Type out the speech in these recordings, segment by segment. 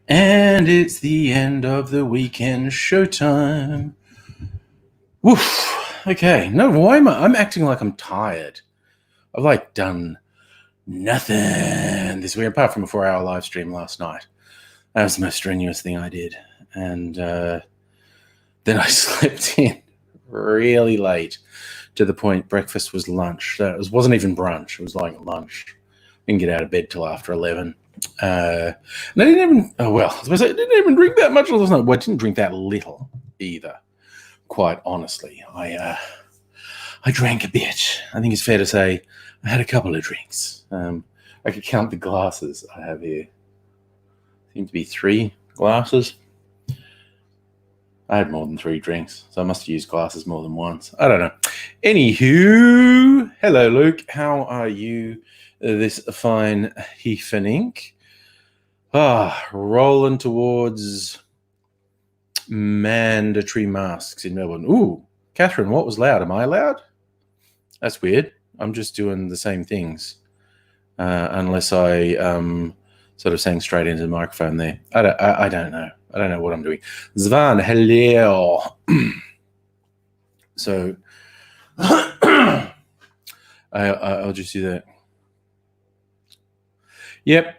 And it's the end of the weekend, showtime. Woof. Okay. No, why am I'm acting like I'm tired. I've done nothing this week apart from a 4-hour live stream last night. That was the most strenuous thing I did. And then I slept in really late to the point breakfast was lunch. It wasn't even brunch. It was like lunch. Didn't get out of bed till after 11. And I didn't even, I didn't even drink that much last night. Well, I didn't drink that little either, quite honestly. I drank a bit. I think it's fair to say I had a couple of drinks. I could count the glasses I have here. Seem to be 3 glasses. I had more than 3 drinks, so I must have used glasses more than once. I don't know. Anywho, hello, Luke. How are you this fine evening? Rolling towards mandatory masks in Melbourne. Ooh, Catherine, what was loud? Am I loud? That's weird. I'm just doing the same things, unless I sort of sang straight into the microphone there. I don't know. I don't know what I'm doing. Zvan, hello. So I'll just do that. Yep.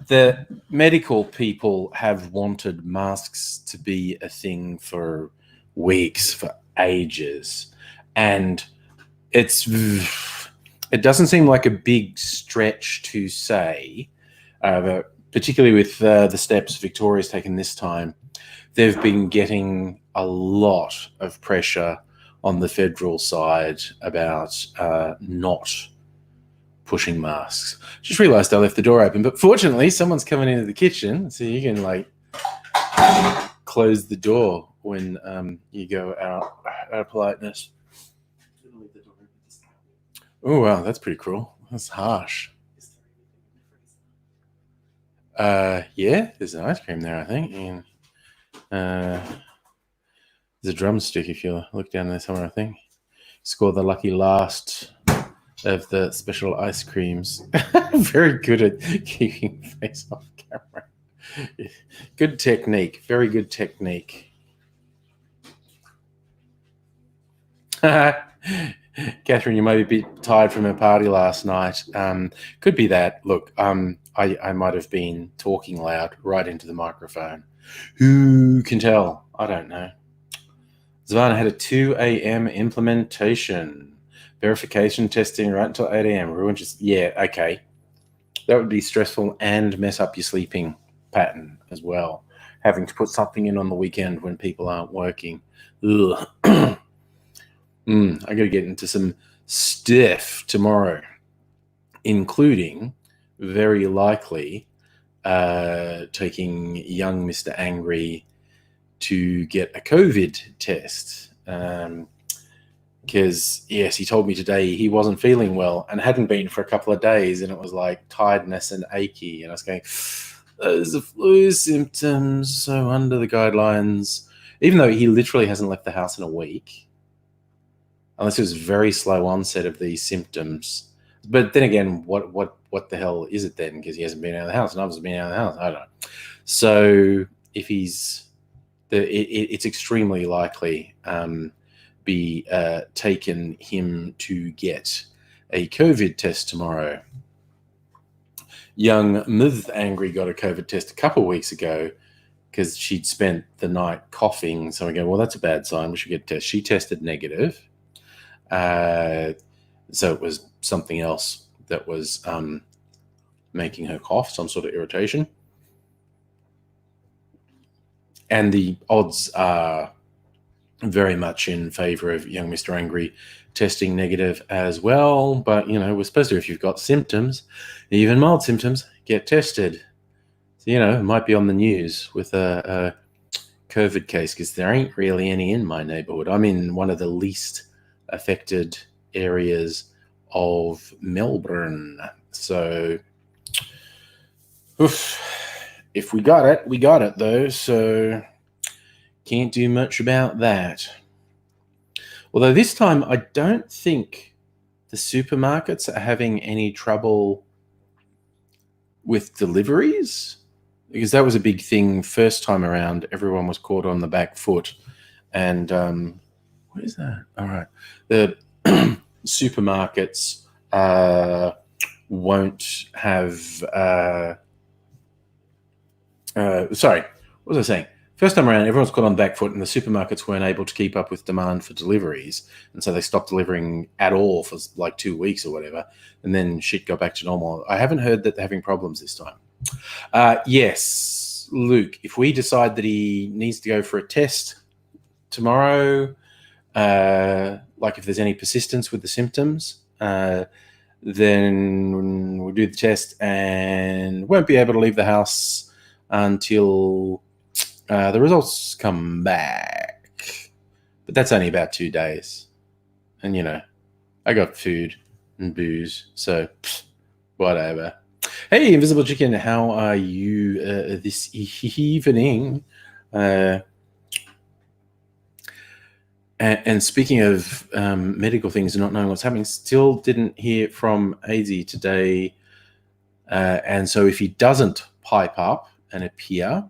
The medical people have wanted masks to be a thing for weeks, for ages, and it doesn't seem like a big stretch to say, particularly with the steps Victoria's taken this time. They've been getting a lot of pressure on the federal side about not pushing masks. Just realized I left the door open, but fortunately someone's coming into the kitchen, so you can close the door when you go out of politeness. Oh wow, that's pretty cruel. That's harsh. Yeah, there's an ice cream there, I think, and there's a drumstick if you look down there somewhere, I think. Score the lucky last of the special ice creams. Very good at keeping face off camera. Good technique. Very good technique. Catherine, you might be a bit tired from a party last night. Could be that. Look, I might have been talking loud right into the microphone. Who can tell? I don't know. Zavana had a 2 a.m. implementation. Verification testing right until 8 a.m. Yeah, okay. That would be stressful and mess up your sleeping pattern as well. Having to put something in on the weekend when people aren't working. Ugh. I got to get into some stuff tomorrow, including very likely taking young Mr. Angry to get a COVID test. Because, yes, he told me today he wasn't feeling well and hadn't been for a couple of days, and it was like tiredness and achy. And I was going, those are flu symptoms, so under the guidelines, even though he literally hasn't left the house in a week, unless it was very slow onset of these symptoms. But then again, what the hell is it then? Because he hasn't been out of the house, and others have been out of the house. I don't know. So if it's extremely likely be taken him to get a COVID test tomorrow. Young Ms. Angry got a COVID test a couple of weeks ago because she'd spent the night coughing. So I go, well, that's a bad sign. We should get a test. She tested negative. So it was something else that was making her cough, some sort of irritation. And the odds are very much in favor of young Mr. Angry testing negative as well. But, we're supposed to, if you've got symptoms, even mild symptoms, get tested. So, it might be on the news with a COVID case, because there ain't really any in my neighborhood. I'm in one of the least affected areas of Melbourne. So, if we got it though. So can't do much about that. Although this time I don't think the supermarkets are having any trouble with deliveries, because that was a big thing first time around. Everyone was caught on the back foot. And what is that? All right. The supermarkets won't have... sorry, what was I saying? First time around, everyone's caught on the back foot, and the supermarkets weren't able to keep up with demand for deliveries. And so they stopped delivering at all for like 2 weeks or whatever. And then shit got back to normal. I haven't heard that they're having problems this time. Yes, Luke, if we decide that he needs to go for a test tomorrow, like if there's any persistence with the symptoms, then we'll do the test and won't be able to leave the house until the results come back. But that's only about 2 days. And, you know, I got food and booze, so whatever. Hey, Invisible Chicken, how are you this evening? And speaking of medical things and not knowing what's happening, still didn't hear from AZ today. And so if he doesn't pipe up and appear,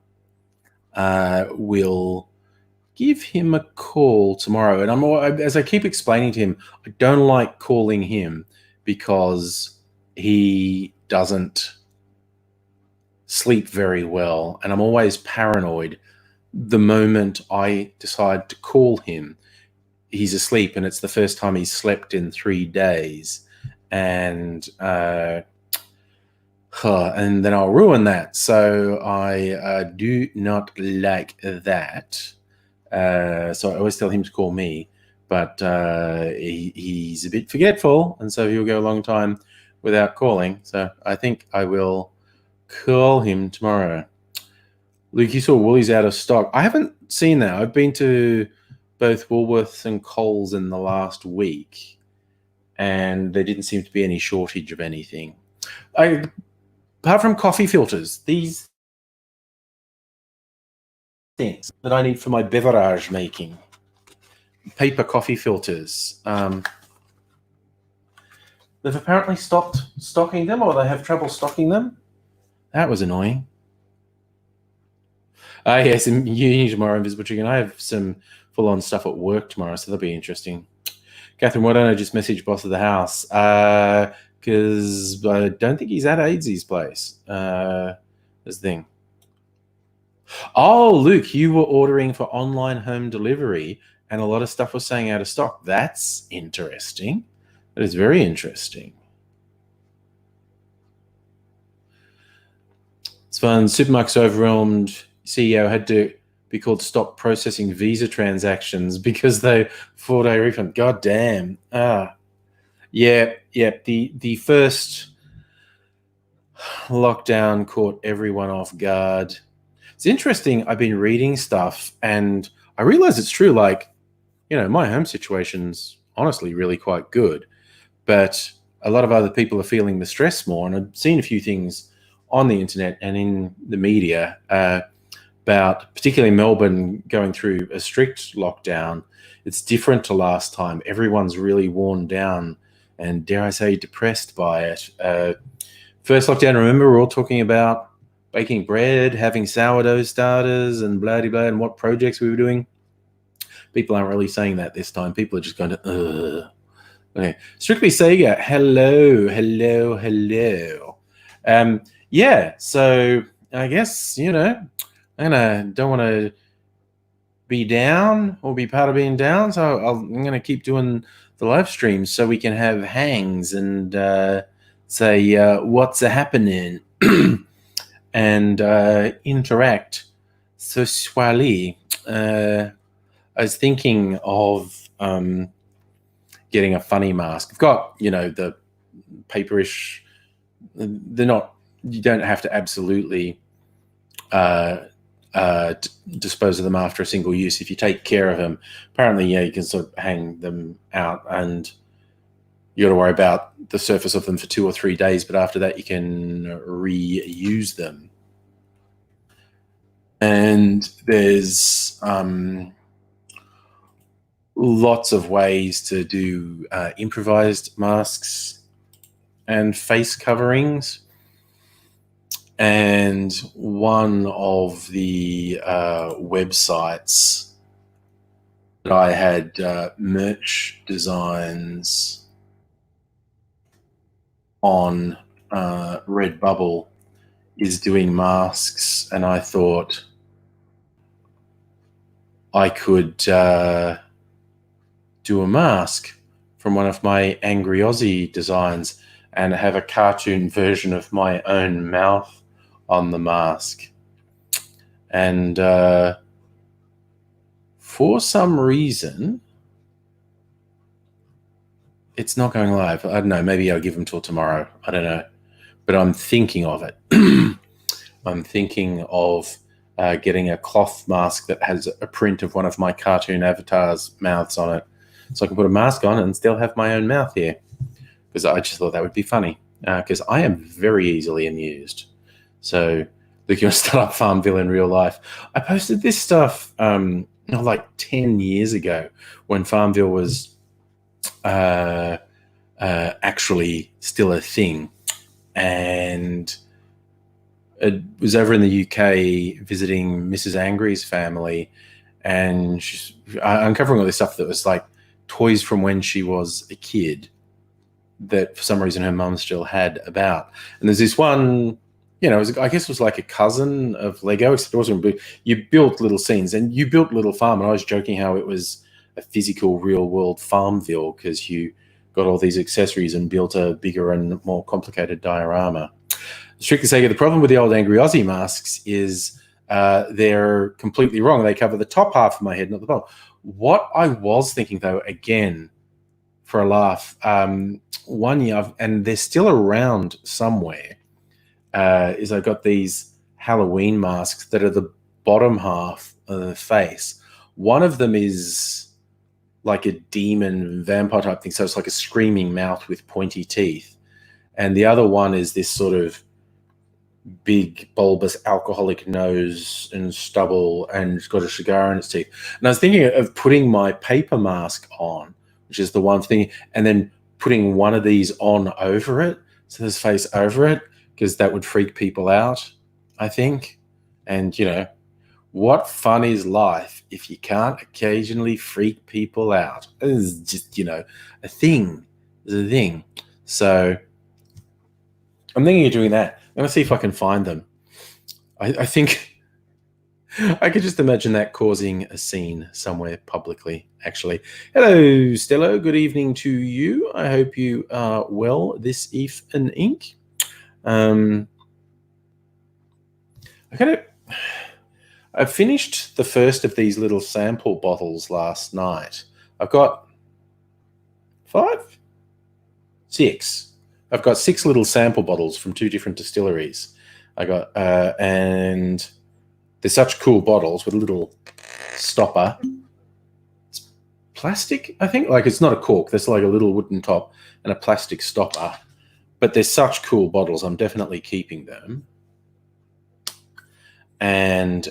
we'll give him a call tomorrow. And as I keep explaining to him, I don't like calling him because he doesn't sleep very well. And I'm always paranoid the moment I decide to call him. He's asleep, and it's the first time he's slept in 3 days, and then I'll ruin that. So I do not like that. So I always tell him to call me, but he's a bit forgetful, and so he'll go a long time without calling. So I think I will call him tomorrow. Luke, you saw Woolies out of stock. I haven't seen that. I've been to both Woolworths and Coles in the last week, and there didn't seem to be any shortage of anything. Apart from coffee filters, these things that I need for my beverage making, paper coffee filters, they've apparently stopped stocking them, or they have trouble stocking them. That was annoying. Yes, in uni tomorrow, Invisible Chicken. I have some full-on stuff at work tomorrow, so that'll be interesting. Catherine, why don't I just message boss of the house? Because I don't think he's at AIDS's place. That's the thing. Oh, Luke, you were ordering for online home delivery, and a lot of stuff was saying out of stock. That's interesting. That is very interesting. It's fun. Supermarkets overwhelmed. CEO had to be called stop processing Visa transactions because they 4-day refund. God damn. Yeah. The first lockdown caught everyone off guard. It's interesting. I've been reading stuff and I realize it's true. Like, you know, my home situation's honestly really quite good, but a lot of other people are feeling the stress more. And I've seen a few things on the internet and in the media about particularly Melbourne going through a strict lockdown. It's different to last time. Everyone's really worn down and, dare I say, depressed by it. First lockdown, remember, we're all talking about baking bread, having sourdough starters and blah-de-blah, and what projects we were doing. People aren't really saying that this time. People are just going to, Okay. Strictly Sega, hello. Yeah, so I guess, you know, I don't want to be down or be part of being down, so I'm going to keep doing the live streams so we can have hangs and say what's happening and interact socially. I was thinking of getting a funny mask. I've got, you know, the paperish. They're not. You don't have to absolutely dispose of them after a single use. If you take care of them, apparently, yeah, you can sort of hang them out, and you got to worry about the surface of them for 2 or 3 days. But after that, you can reuse them. And there's lots of ways to do improvised masks and face coverings. And one of the websites that I had merch designs on, Redbubble, is doing masks, and I thought I could do a mask from one of my Angry Aussie designs and have a cartoon version of my own mouth on the mask. And for some reason, it's not going live. I don't know. Maybe I'll give them till tomorrow. I don't know. But I'm thinking of it. I'm thinking of getting a cloth mask that has a print of one of my cartoon avatars' mouths on it. So I can put a mask on and still have my own mouth here. Because I just thought that would be funny. Because I am very easily amused. So looking at Startup Farmville in real life. I posted this stuff like 10 years ago when Farmville was actually still a thing. And it was over in the UK visiting Mrs. Angry's family, and she's uncovering all this stuff that was like toys from when she was a kid that for some reason her mum still had about. And there's this one, I guess it was like a cousin of Lego, except it wasn't big. You built little scenes, and you built Little Farm, and I was joking how it was a physical real world Farmville because you got all these accessories and built a bigger and more complicated diorama. Strictly saying, the problem with the old Angry Aussie masks is they're completely wrong. They cover the top half of my head, not the bottom. What I was thinking, though, again, for a laugh, one year, and they're still around somewhere, is I got these Halloween masks that are the bottom half of the face. One of them is like a demon vampire type thing, so it's like a screaming mouth with pointy teeth. And the other one is this sort of big, bulbous, alcoholic nose and stubble, and it's got a cigar in its teeth. And I was thinking of putting my paper mask on, which is the one thing, and then putting one of these on over it, so there's face over it, because that would freak people out, I think. And, what fun is life if you can't occasionally freak people out? It's just, a thing. It's a thing. So I'm thinking of doing that. I'm going to see if I can find them. I think I could just imagine that causing a scene somewhere publicly, actually. Hello, Stello. Good evening to you. I hope you are well this evening. I finished the first of these little sample bottles last night. I've got 6. I've got 6 little sample bottles from 2 different distilleries. I got, and they're such cool bottles with a little stopper. It's plastic, I think. Like, it's not a cork. There's like a little wooden top and a plastic stopper. But they're such cool bottles. I'm definitely keeping them. And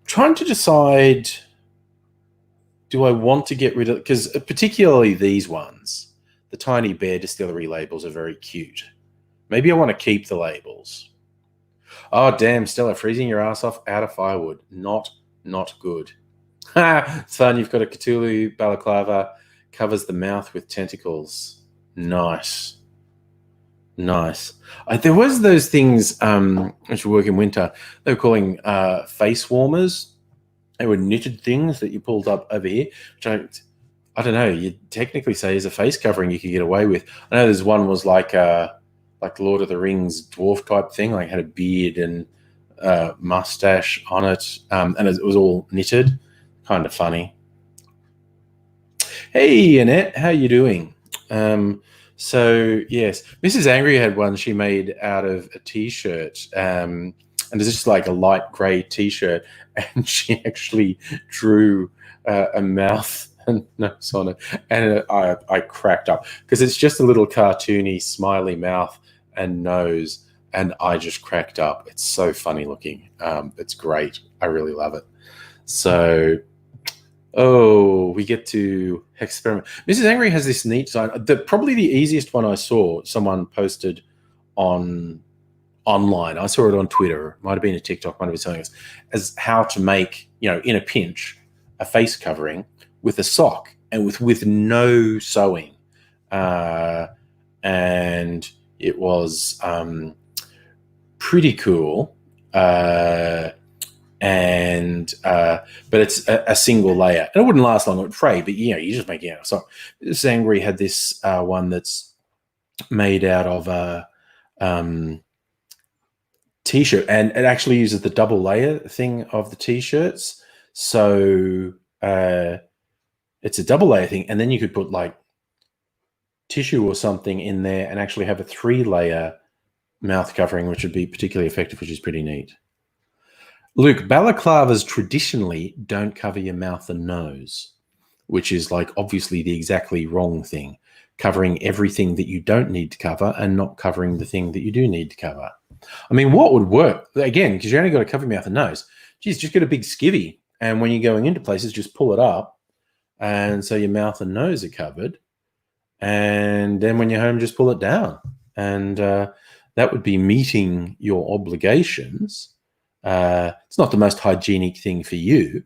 trying to decide, do I want to get rid of, because particularly these ones, the Tiny Bear Distillery labels are very cute. Maybe I want to keep the labels. Oh, damn, Stella, freezing your ass off out of firewood. Not good. It's fun. You've got a Cthulhu balaclava, covers the mouth with tentacles. Nice. There was those things which work in winter. They were calling face warmers. They were knitted things that you pulled up over here, which I don't know. You'd technically say is a face covering you could get away with. I know there's one was like Lord of the Rings dwarf type thing, like had a beard and mustache on it, and it was all knitted. Kind of funny. Hey, Annette, how you doing? So, yes, Mrs. Angry had one she made out of a T-shirt, and it's just like a light grey T-shirt, and she actually drew a mouth and nose on it, and I cracked up because it's just a little cartoony, smiley mouth and nose, and I just cracked up. It's so funny looking. It's great. I really love it. So... we get to experiment. Mrs. Angry has this neat design. Probably the easiest one I saw, someone posted on online. I saw it on Twitter. Might have been a TikTok. Might have been something else. As how to make, in a pinch, a face covering with a sock and with no sewing, and it was pretty cool. But it's a single layer, and it wouldn't last long. It would fray, but you just make it out. So Zangri had this one that's made out of a t-shirt, and it actually uses the double layer thing of the t-shirts. So it's a double layer thing, and then you could put like tissue or something in there and actually have a 3-layer mouth covering, which would be particularly effective, which is pretty neat. Luke, balaclavas traditionally don't cover your mouth and nose, which is like obviously the exactly wrong thing, covering everything that you don't need to cover and not covering the thing that you do need to cover. I mean, what would work, again, because you only got to cover your mouth and nose, geez, just get a big skivvy. And when you're going into places, just pull it up. And so your mouth and nose are covered. And then when you're home, just pull it down. And that would be meeting your obligations. It's not the most hygienic thing for you,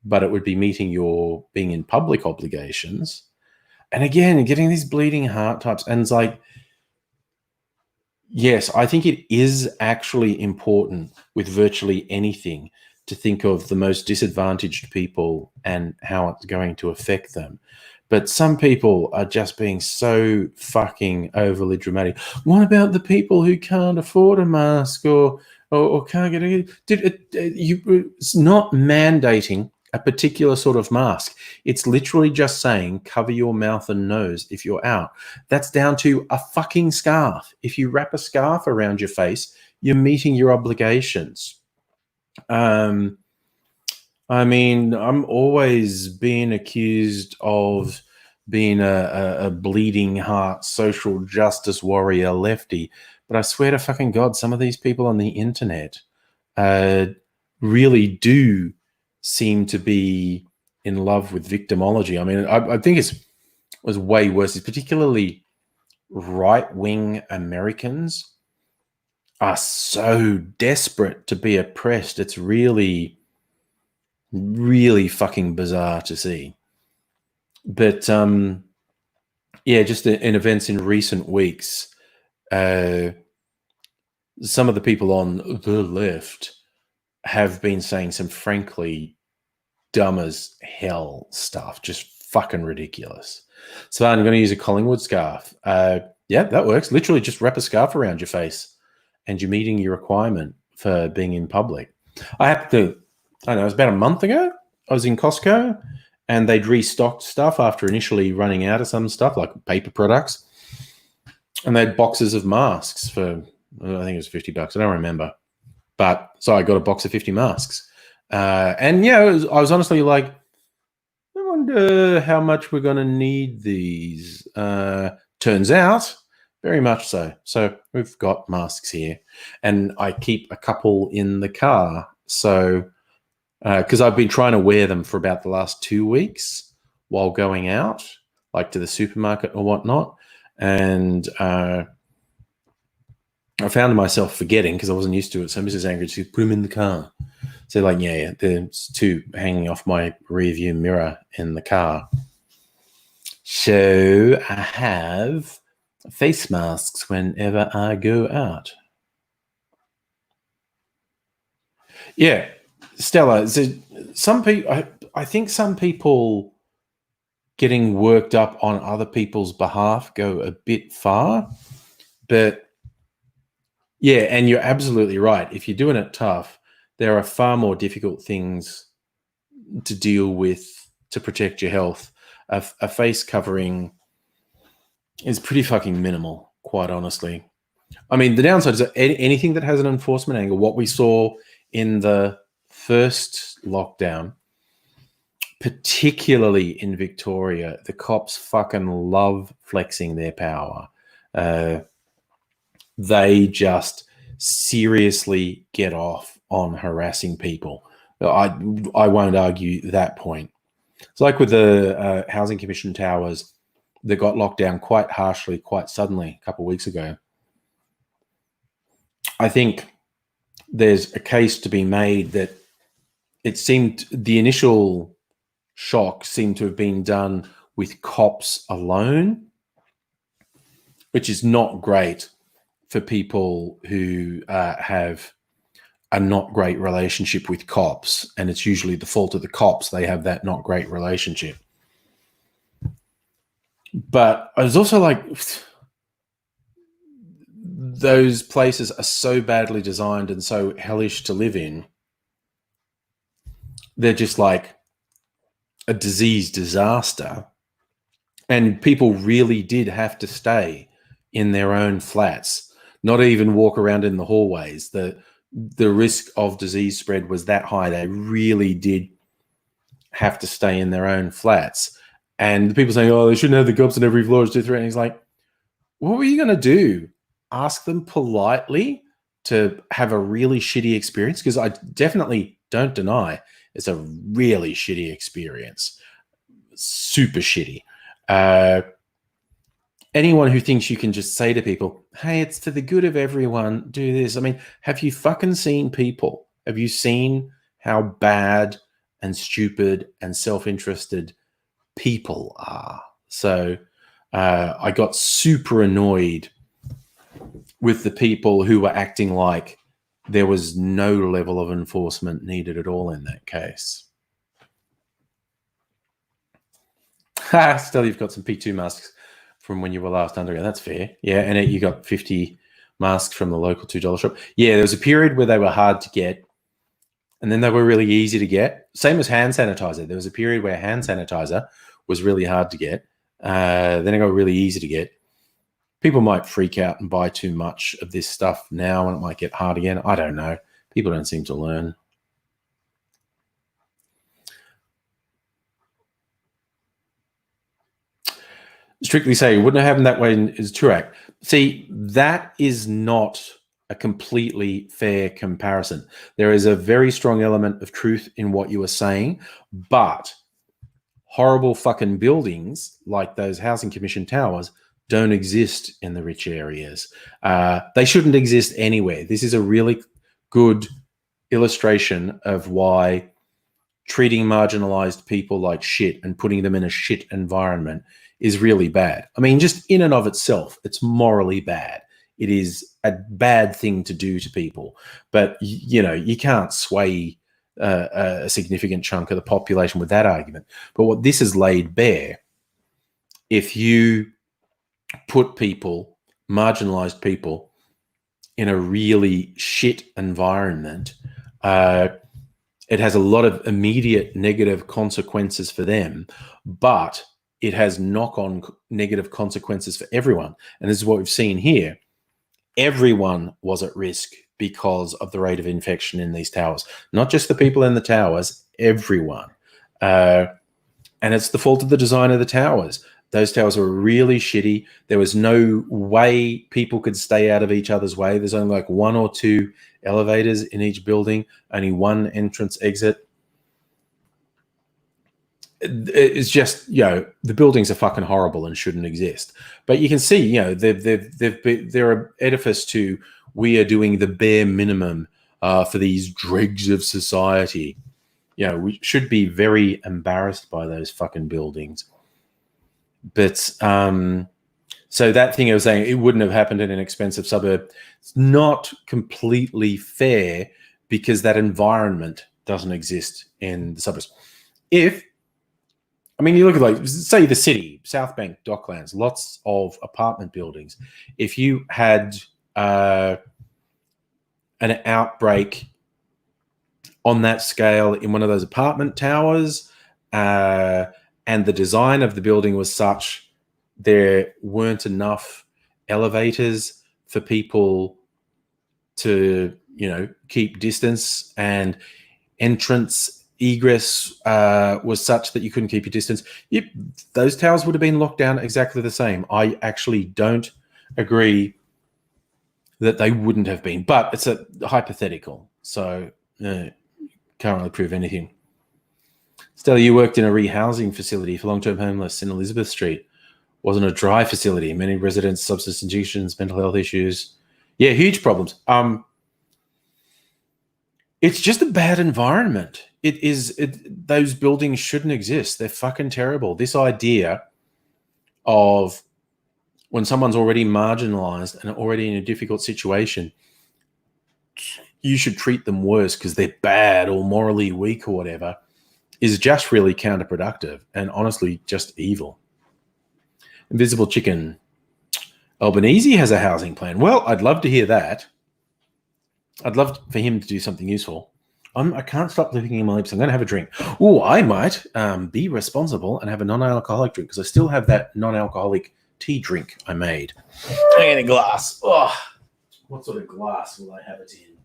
but it would be meeting your being in public obligations. And again, getting these bleeding heart types. And it's like, yes, I think it is actually important with virtually anything to think of the most disadvantaged people and how it's going to affect them. But some people are just being so fucking overly dramatic. What about the people who can't afford a mask or can't get a... It's not mandating a particular sort of mask. It's literally just saying cover your mouth and nose if you're out. That's down to a fucking scarf. If you wrap a scarf around your face, you're meeting your obligations. I mean, I'm always being accused of being a bleeding heart social justice warrior lefty, but I swear to fucking God, some of these people on the internet really do seem to be in love with victimology. I mean, I think it was way worse. It's particularly right-wing Americans are so desperate to be oppressed. It's really fucking bizarre to see. But just in events in recent weeks, some of the people on the left have been saying some frankly dumb as hell stuff, just fucking ridiculous. So I'm going to use a Collingwood scarf. Yeah, that works. Literally just wrap a scarf around your face and you're meeting your requirement for being in public. I don't know, it was about a month ago. I was in Costco and they'd restocked stuff after initially running out of some stuff like paper products. And they had boxes of masks for, I think it was $50. I don't remember. But so I got a box of 50 masks. And yeah, I was honestly like, I wonder how much we're going to need these. Turns out, very much so. So we've got masks here. And I keep a couple in the car. So, because I've been trying to wear them for about the last 2 weeks while going out, like to the supermarket or whatnot. And I found myself forgetting because I wasn't used to it. So Mrs. Angry, she put them in the car. So like, yeah, there's 2 hanging off my rear view mirror in the car. So I have face masks whenever I go out. Yeah, Stella, so some people, I think some people getting worked up on other people's behalf go a bit far, but yeah, and you're absolutely right. If you're doing it tough, there are far more difficult things to deal with to protect your health. A face covering is pretty fucking minimal, quite honestly. I mean, the downside is that anything that has an enforcement angle, what we saw in the first lockdown, particularly in Victoria, the cops fucking love flexing their power. They just seriously get off on harassing people. I won't argue that point. It's like with the Housing Commission towers that got locked down quite harshly, quite suddenly a couple of weeks ago. I think there's a case to be made that it seemed the initial shock seemed to have been done with cops alone, which is not great for people who have a not great relationship with cops, and it's usually the fault of the cops. They have that not great relationship. But I was also like, those places are so badly designed and so hellish to live in. They're just like a disease disaster. And people really did have to stay in their own flats, not even walk around in the hallways. The risk of disease spread was that high. They really did have to stay in their own flats. And the people saying, oh, they shouldn't have the cops on every floor. It's too threatening. He's like, what were you going to do? Ask them politely to have a really shitty experience? Because I definitely don't deny it's a really shitty experience. Super shitty. Anyone who thinks you can just say to people, hey, it's to the good of everyone, do this. I mean, have you fucking seen people? Have you seen how bad and stupid and self-interested people are? So I got super annoyed with the people who were acting like there was no level of enforcement needed at all in that case. Still, you've got some P2 masks from when you were last underground. That's fair. Yeah, and you got 50 masks from the local $2 shop. Yeah, there was a period where they were hard to get, and then they were really easy to get. Same as hand sanitizer. There was a period where hand sanitizer was really hard to get. Then it got really easy to get. People might freak out and buy too much of this stuff now, and it might get hard again. I don't know. People don't seem to learn. Strictly say, wouldn't have happened that way in Turak. See, that is not a completely fair comparison. There is a very strong element of truth in what you are saying, but horrible fucking buildings like those housing commission towers don't exist in the rich areas. They shouldn't exist anywhere. This is a really good illustration of why treating marginalized people like shit and putting them in a shit environment is really bad. I mean, just in and of itself, it's morally bad. It is a bad thing to do to people. But, you know, you can't sway a significant chunk of the population with that argument. But what this has laid bare, if you put people, marginalized people, in a really shit environment, it has a lot of immediate negative consequences for them, but it has knock-on negative consequences for everyone. And this is what we've seen here. Everyone was at risk because of the rate of infection in these towers. Not just the people in the towers, everyone. And it's the fault of the design of the towers. Those towers were really shitty. There was no way people could stay out of each other's way. There's only like 1 or 2 elevators in each building, only 1 entrance exit. It's just, you know, the buildings are fucking horrible and shouldn't exist. But you can see, you know, they're an edifice to, we are doing the bare minimum for these dregs of society. You know, we should be very embarrassed by those fucking buildings. But so that thing I was saying, it wouldn't have happened in an expensive suburb. It's not completely fair because that environment doesn't exist in the suburbs. I mean, you look at, like, say, the city, South Bank, Docklands, lots of apartment buildings. If you had an outbreak on that scale in one of those apartment towers, and the design of the building was such there weren't enough elevators for people to, you know, keep distance, and entrance egress was such that you couldn't keep your distance, those towers would have been locked down exactly the same. I actually don't agree that they wouldn't have been, but it's a hypothetical, so can't really prove anything. Stella, you worked in a rehousing facility for long-term homeless in Elizabeth Street. Wasn't a dry facility. Many residents, substance addictions, mental health issues. Yeah, huge problems. It's just a bad environment. It is. Those buildings shouldn't exist. They're fucking terrible. This idea of when someone's already marginalized and already in a difficult situation, you should treat them worse because they're bad or morally weak or whatever, is just really counterproductive and honestly just evil. Invisible Chicken. Albanese has a housing plan. Well, I'd love to hear that. I'd love for him to do something useful. I can't stop licking my lips. I'm going to have a drink. Oh, I might be responsible and have a non-alcoholic drink because I still have that non-alcoholic tea drink I made. I get a glass. Oh, what sort of glass will I have it in?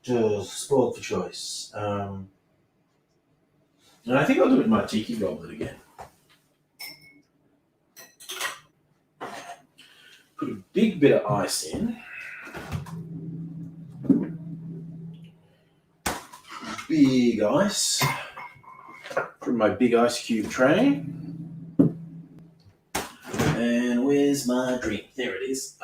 Just spoiled for choice. And I think I'll do it in my tiki goblet again. Put a big bit of ice in. Big ice. From my big ice cube tray. And where's my drink? There it is.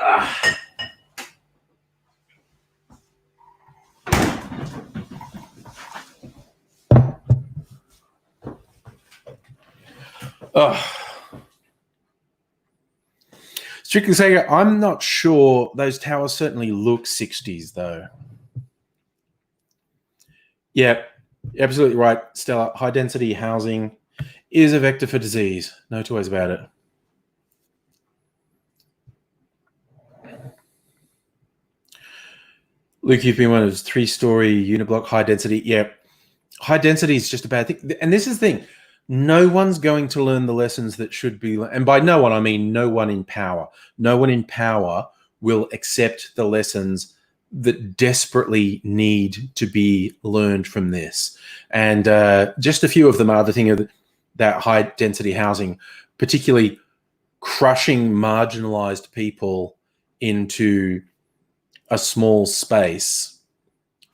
Strictly saying, I'm not sure. Those towers certainly look 60s, though. Yeah, absolutely right, Stella. High-density housing is a vector for disease. No two ways about it. Luke, you've been one of those 3-story uniblock high density. Yeah, high density is just a bad thing. And this is the thing. No one's going to learn the lessons that should be. And by no one, I mean no one in power. No one in power will accept the lessons that desperately need to be learned from this. And just a few of them are the thing of that high density housing, particularly crushing marginalized people into a small space,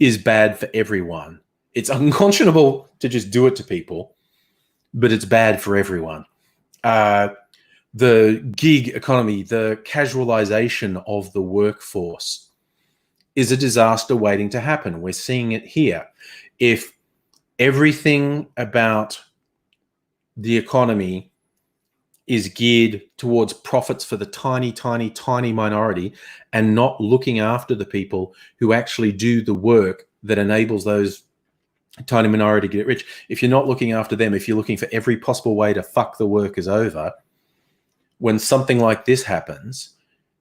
is bad for everyone. It's unconscionable to just do it to people, but it's bad for everyone. The gig economy, the casualization of the workforce is a disaster waiting to happen. We're seeing it here. If everything about the economy is geared towards profits for the tiny, tiny, tiny minority and not looking after the people who actually do the work that enables those tiny minority to get rich. If you're not looking after them, if you're looking for every possible way to fuck the workers over, when something like this happens,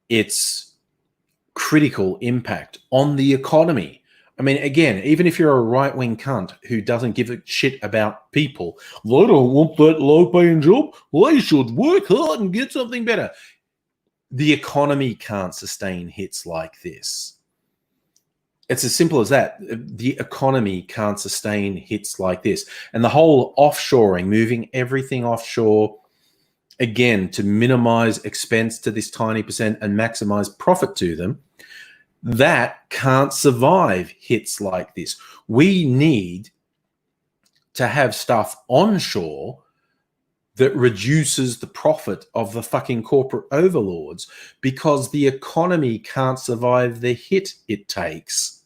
it's critical impact on the economy. I mean, again, even if you're a right-wing cunt who doesn't give a shit about people, well, I don't want that low-paying job. Well, I should work hard and get something better. The economy can't sustain hits like this. It's as simple as that. The economy can't sustain hits like this. And the whole offshoring, moving everything offshore, again, to minimize expense to this tiny percent and maximize profit to them, that can't survive hits like this. We need to have stuff onshore that reduces the profit of the fucking corporate overlords, because the economy can't survive the hit it takes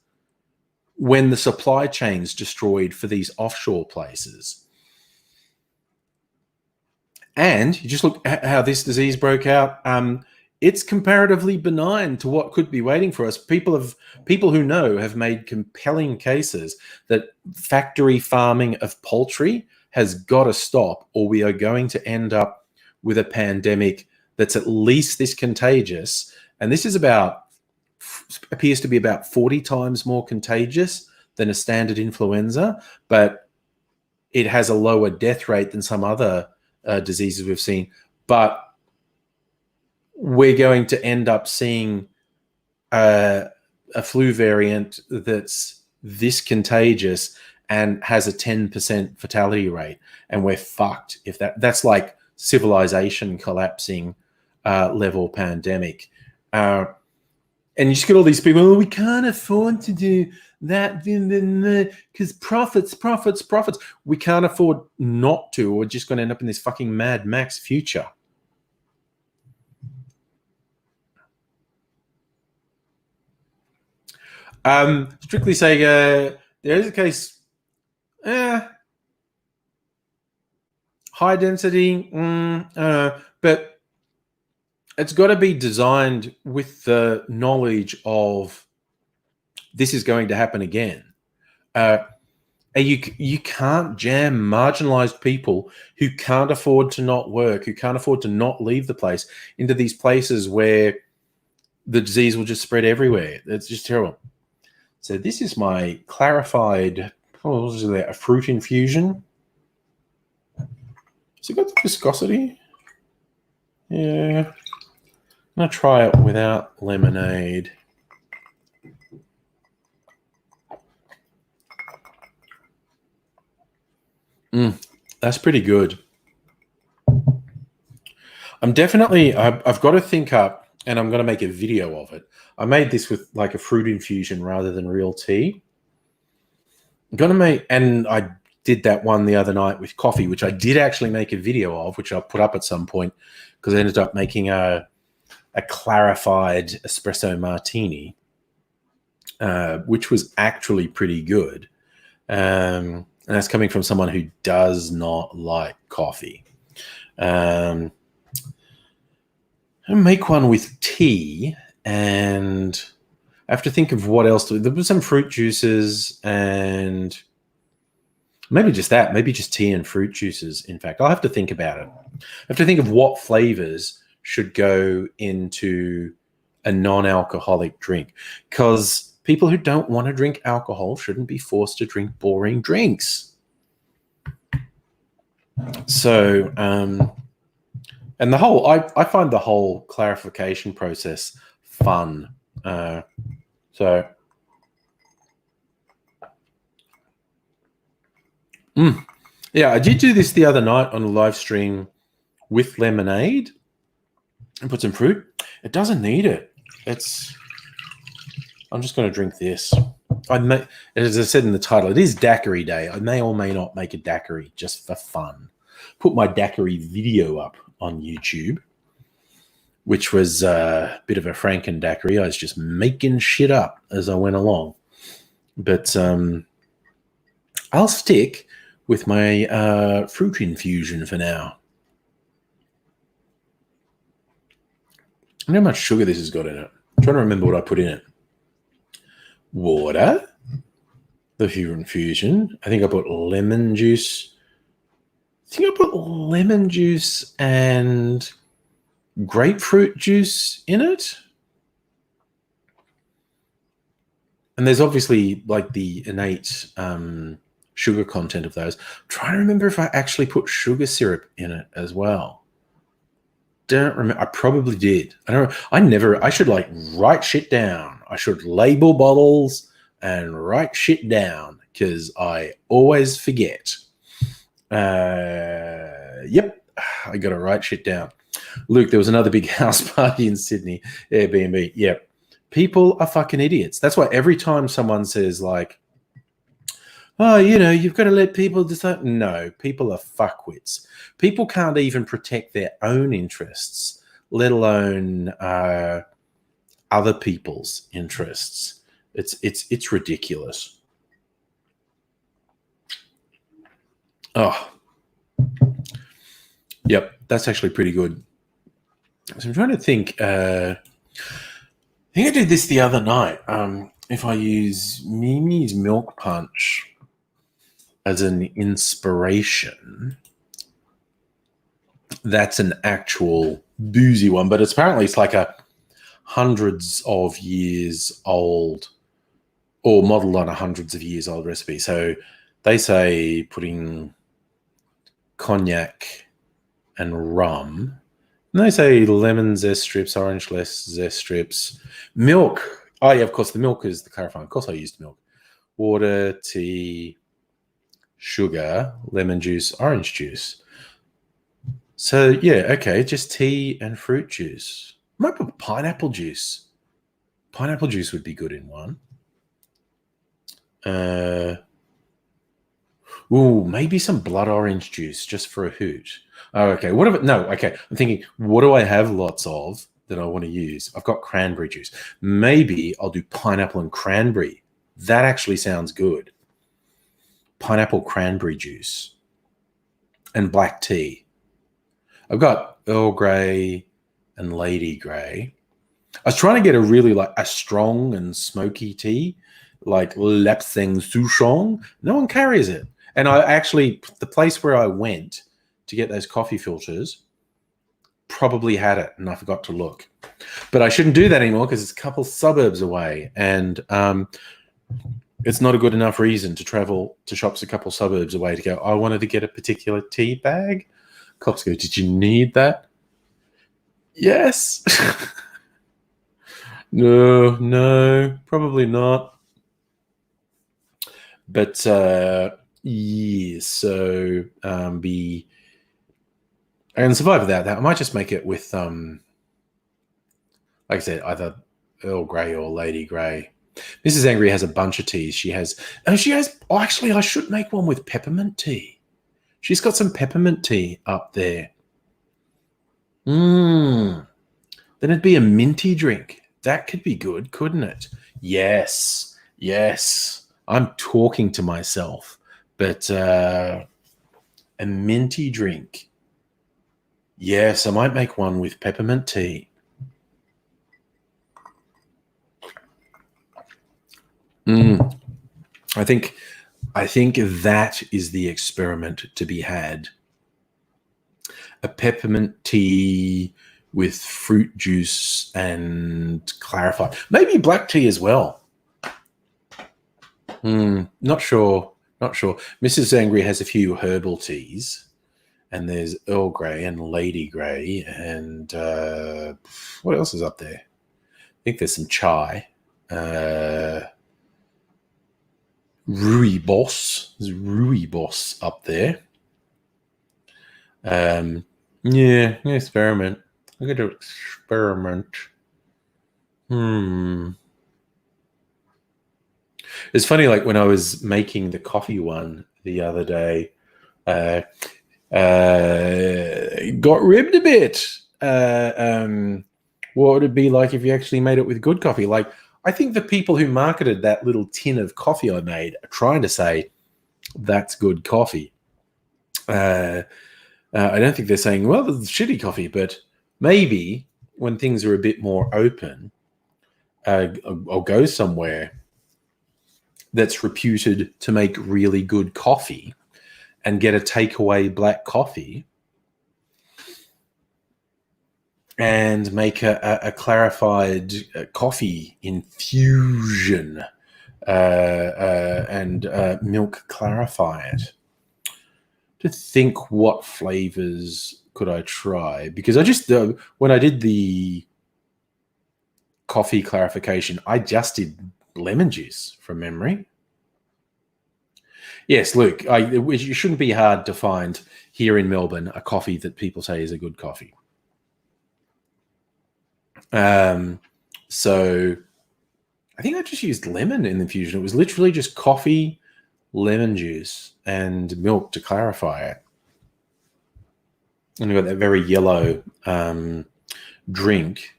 when the supply chain's destroyed for these offshore places. And you just look at how this disease broke out. It's comparatively benign to what could be waiting for us. People who know have made compelling cases that factory farming of poultry has got to stop, or we are going to end up with a pandemic that's at least this contagious. And this is appears to be about 40 times more contagious than a standard influenza, but it has a lower death rate than some other diseases we've seen. But we're going to end up seeing a flu variant that's this contagious and has a 10% fatality rate, and we're fucked if that's like civilization collapsing level pandemic. And you just get all these people, oh, we can't afford to do that because profits. We can't afford not to. We're just going to end up in this fucking Mad Max future. Strictly Sega, there is a case. High density, but it's got to be designed with the knowledge of this is going to happen again. You can't jam marginalized people who can't afford to not work, who can't afford to not leave the place, into these places where the disease will just spread everywhere. It's just terrible. So this is my clarified, what was that, a fruit infusion. Has it got the viscosity? Yeah. I'm going to try it without lemonade. That's pretty good. I've got to think up, and I'm going to make a video of it. I made this with like a fruit infusion rather than real tea. I'm going to make, and I did that one the other night with coffee, which I did actually make a video of, which I'll put up at some point, because I ended up making a clarified espresso martini, which was actually pretty good. And that's coming from someone who does not like coffee. I make one with tea, and I have to think of what else. There was some fruit juices and maybe just that. Maybe just tea and fruit juices, in fact. I'll have to think about it. I have to think of what flavors should go into a non-alcoholic drink, because people who don't want to drink alcohol shouldn't be forced to drink boring drinks. So, and the whole, I find the whole clarification process fun. Yeah, I did do this the other night on a live stream with lemonade and put some fruit. It doesn't need it. I'm just going to drink this. As I said in the title, it is daiquiri day. I may or may not make a daiquiri just for fun. Put my daiquiri video up on YouTube, which was a bit of a Franken daiquiri. I was just making shit up as I went along. But I'll stick with my fruit infusion for now. I wonder how much sugar this has got in it. I'm trying to remember what I put in it. Water, the fruit infusion. I think I put lemon juice. I think I put lemon juice and grapefruit juice in it. And there's obviously like the innate sugar content of those. I'm trying to remember if I actually put sugar syrup in it as well. Don't remember. I probably did. I don't know. I should like write shit down. I should label bottles and write shit down, because I always forget. Yep. I got to write shit down. Luke, there was another big house party in Sydney, Airbnb. Yep. People are fucking idiots. That's why every time someone says like, oh, you've got to let people decide. No, people are fuckwits. People can't even protect their own interests, let alone other people's interests. It's ridiculous. Oh, yep, that's actually pretty good. So I'm trying to think. I think I did this the other night. If I use Mimi's Milk Punch as an inspiration, that's an actual boozy one, but it's like a hundreds of years old, or modeled on a hundreds of years old recipe. So they say putting cognac and rum, and they say lemon zest strips, orange zest strips, milk. Oh yeah, of course the milk is the clarifying. Of course I used milk, water, tea, sugar, lemon juice, orange juice. So yeah, okay, just tea and fruit juice. I might put pineapple juice. Pineapple juice would be good in one. Maybe some blood orange juice just for a hoot. Oh, okay. Okay. I'm thinking, what do I have lots of that I want to use. I've got cranberry juice. Maybe I'll do pineapple and cranberry. That actually sounds good. Pineapple cranberry juice and black tea. I've got Earl Grey and Lady Grey. I was trying to get a really like a strong and smoky tea, like Lapsang Souchong. No one carries it. And I actually, the place where I went to get those coffee filters probably had it, and I forgot to look. But I shouldn't do that anymore because it's a couple suburbs away, and it's not a good enough reason to travel to shops a couple suburbs away to go, I wanted to get a particular tea bag. Cops go, did you need that? Yes. No, probably not. But yeah, so I can survive without that. I might just make it with like I said, either Earl Grey or Lady Grey. Mrs. Angry has a bunch of teas. She has actually I should make one with peppermint tea. She's got some peppermint tea up there. Then it'd be a minty drink. That could be good, couldn't it? Yes. I'm talking to myself. But a minty drink. Yes, I might make one with peppermint tea. I think that is the experiment to be had. A peppermint tea with fruit juice and clarified. Maybe black tea as well. Not sure. Mrs. Angry has a few herbal teas, and there's Earl Grey and Lady Grey, and what else is up there? I think there's some chai. Rooibos. There's Rooibos up there. Yeah, experiment. I'm going to experiment. It's funny, like when I was making the coffee one the other day, got ribbed a bit. What would it be like if you actually made it with good coffee? Like, I think the people who marketed that little tin of coffee I made are trying to say that's good coffee. I don't think they're saying, well, it's shitty coffee, but maybe when things are a bit more open, I'll go somewhere that's reputed to make really good coffee and get a takeaway black coffee and make a clarified coffee infusion and milk clarify it. To think what flavors could I try, because I just when I did the coffee clarification, I just did lemon juice from memory. Yes, Luke, it shouldn't be hard to find here in Melbourne a coffee that people say is a good coffee. So I think I just used lemon in the infusion. It was literally just coffee, lemon juice, and milk to clarify it. And we got that very yellow drink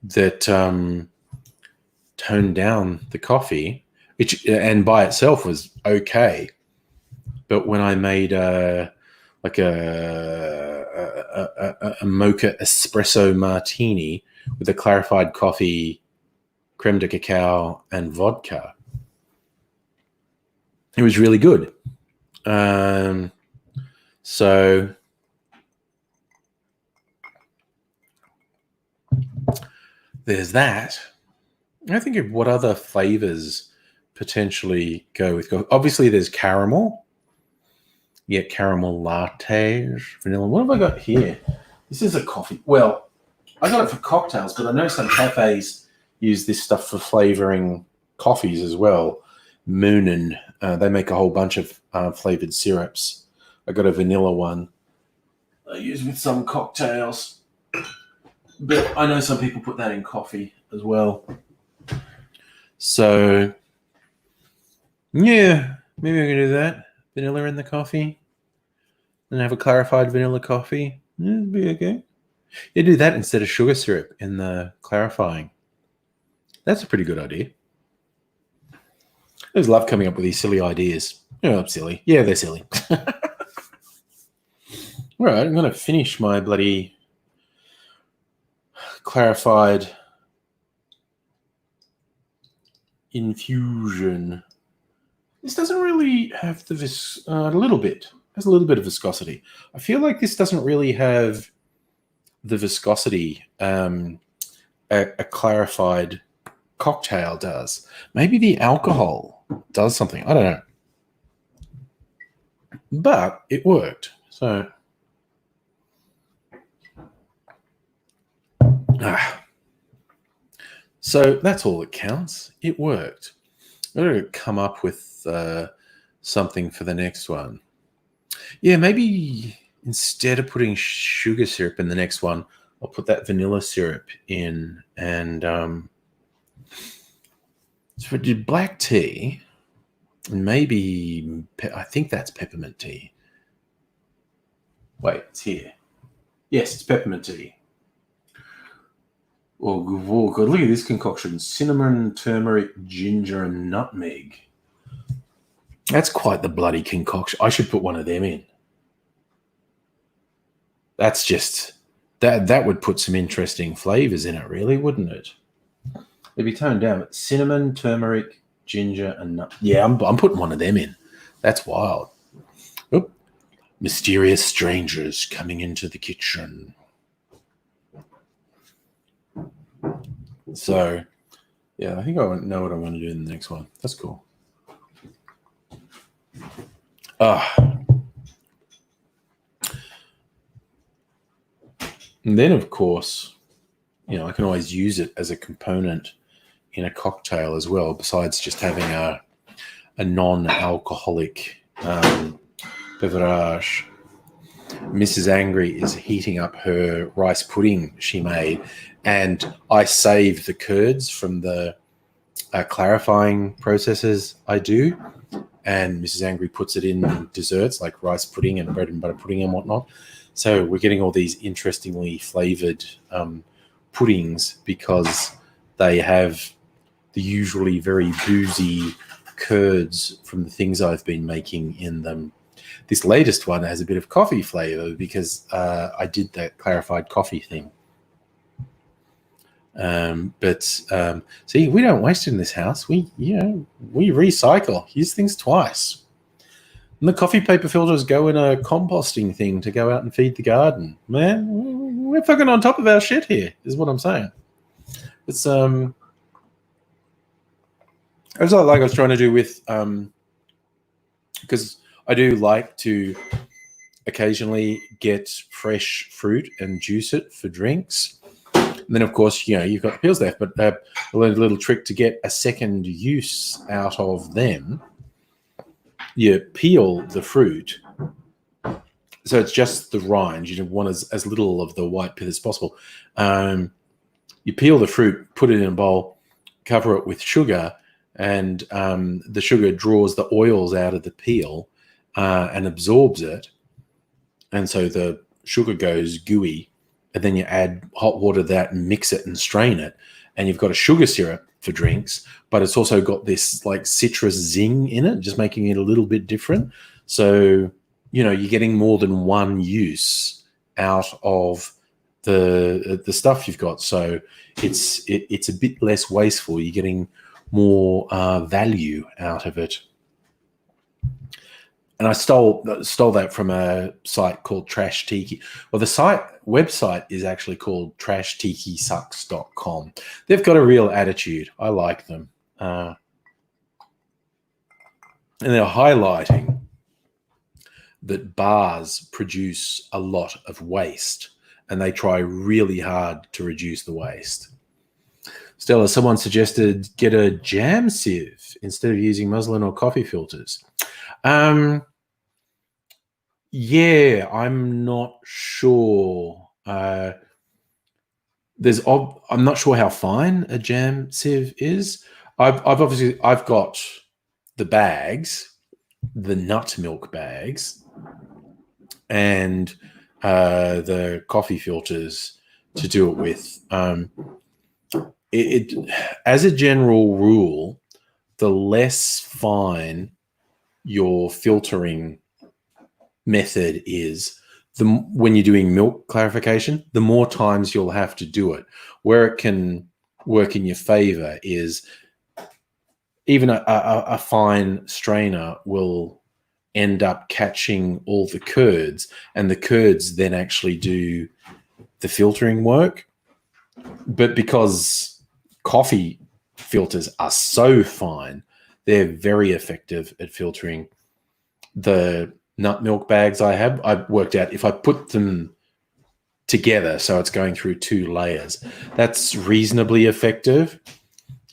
that toned down the coffee, which and by itself was okay. But when I made a mocha espresso martini with a clarified coffee, creme de cacao, and vodka, it was really good. So there's that. I think of what other flavors potentially go with. Obviously, there's caramel. You get caramel lattes, vanilla. What have I got here? This is a coffee. Well, I got it for cocktails, but I know some cafes use this stuff for flavoring coffees as well. Moonin, they make a whole bunch of flavored syrups. I got a vanilla one I use with some cocktails, but I know some people put that in coffee as well. So, yeah, maybe I can do that. Vanilla in the coffee, and have a clarified vanilla coffee. It'd be okay. You do that instead of sugar syrup in the clarifying. That's a pretty good idea. I just love coming up with these silly ideas. I'm silly. Yeah, they're silly. All right, I'm going to finish my bloody clarified infusion. This doesn't really have the a little bit. Has a little bit of viscosity. I feel like this doesn't really have the viscosity a clarified cocktail does. Maybe the alcohol does something. I don't know. But it worked. So that's all that counts. It worked. I'm going to come up with something for the next one. Yeah, maybe instead of putting sugar syrup in the next one, I'll put that vanilla syrup in. And so I did black tea, and maybe I think that's peppermint tea. Wait, it's here. Yes, it's peppermint tea. Oh, God, look at this concoction. Cinnamon, turmeric, ginger, and nutmeg. That's quite the bloody concoction. I should put one of them in. That's just... That would put some interesting flavors in it, really, wouldn't it? It'd be toned down. But cinnamon, turmeric, ginger, and nut. Yeah, I'm putting one of them in. That's wild. Oop. Mysterious strangers coming into the kitchen. So, yeah, I think I know what I want to do in the next one. That's cool. And then, of course, I can always use it as a component in a cocktail as well, besides just having a non-alcoholic beverage. Mrs. Angry is heating up her rice pudding she made, and I saved the curds from the clarifying processes I do, and Mrs. Angry puts it in desserts like rice pudding and bread and butter pudding and whatnot. So we're getting all these interestingly flavored puddings because they have the usually very boozy curds from the things I've been making in them. This latest one has a bit of coffee flavor because I did that clarified coffee thing. See, we don't waste in this house. We recycle, use things twice. And the coffee paper filters go in a composting thing to go out and feed the garden. Man, we're fucking on top of our shit here, is what I'm saying. It's as I was trying to do with because I do like to occasionally get fresh fruit and juice it for drinks. And then, of course, you've got the peels left, but I learned a little trick to get a second use out of them. You peel the fruit, so it's just the rind. You want as little of the white pith as possible. You peel the fruit, put it in a bowl, cover it with sugar, and the sugar draws the oils out of the peel and absorbs it. And so the sugar goes gooey, and then you add hot water to that and mix it and strain it. And you've got a sugar syrup for drinks, but it's also got this like citrus zing in it, just making it a little bit different. So, you're getting more than one use out of the stuff you've got. So it's a bit less wasteful. You're getting more value out of it. And I stole that from a site called Trash Tiki. Well, the website is actually called trashtikisucks.com. They've got a real attitude. I like them. And they're highlighting that bars produce a lot of waste, and they try really hard to reduce the waste. Stella, someone suggested get a jam sieve instead of using muslin or coffee filters. Yeah, I'm not sure. I'm not sure how fine a jam sieve is. I've got the bags, the nut milk bags, and the coffee filters. to do it with. As a general rule, the less fine your filtering method is, when you're doing milk clarification, the more times you'll have to do it. Where it can work in your favor is even a fine strainer will end up catching all the curds, and the curds then actually do the filtering work. But because coffee filters are so fine, they're very effective at filtering. The nut milk bags I worked out if I put them together, so it's going through 2 layers, that's reasonably effective,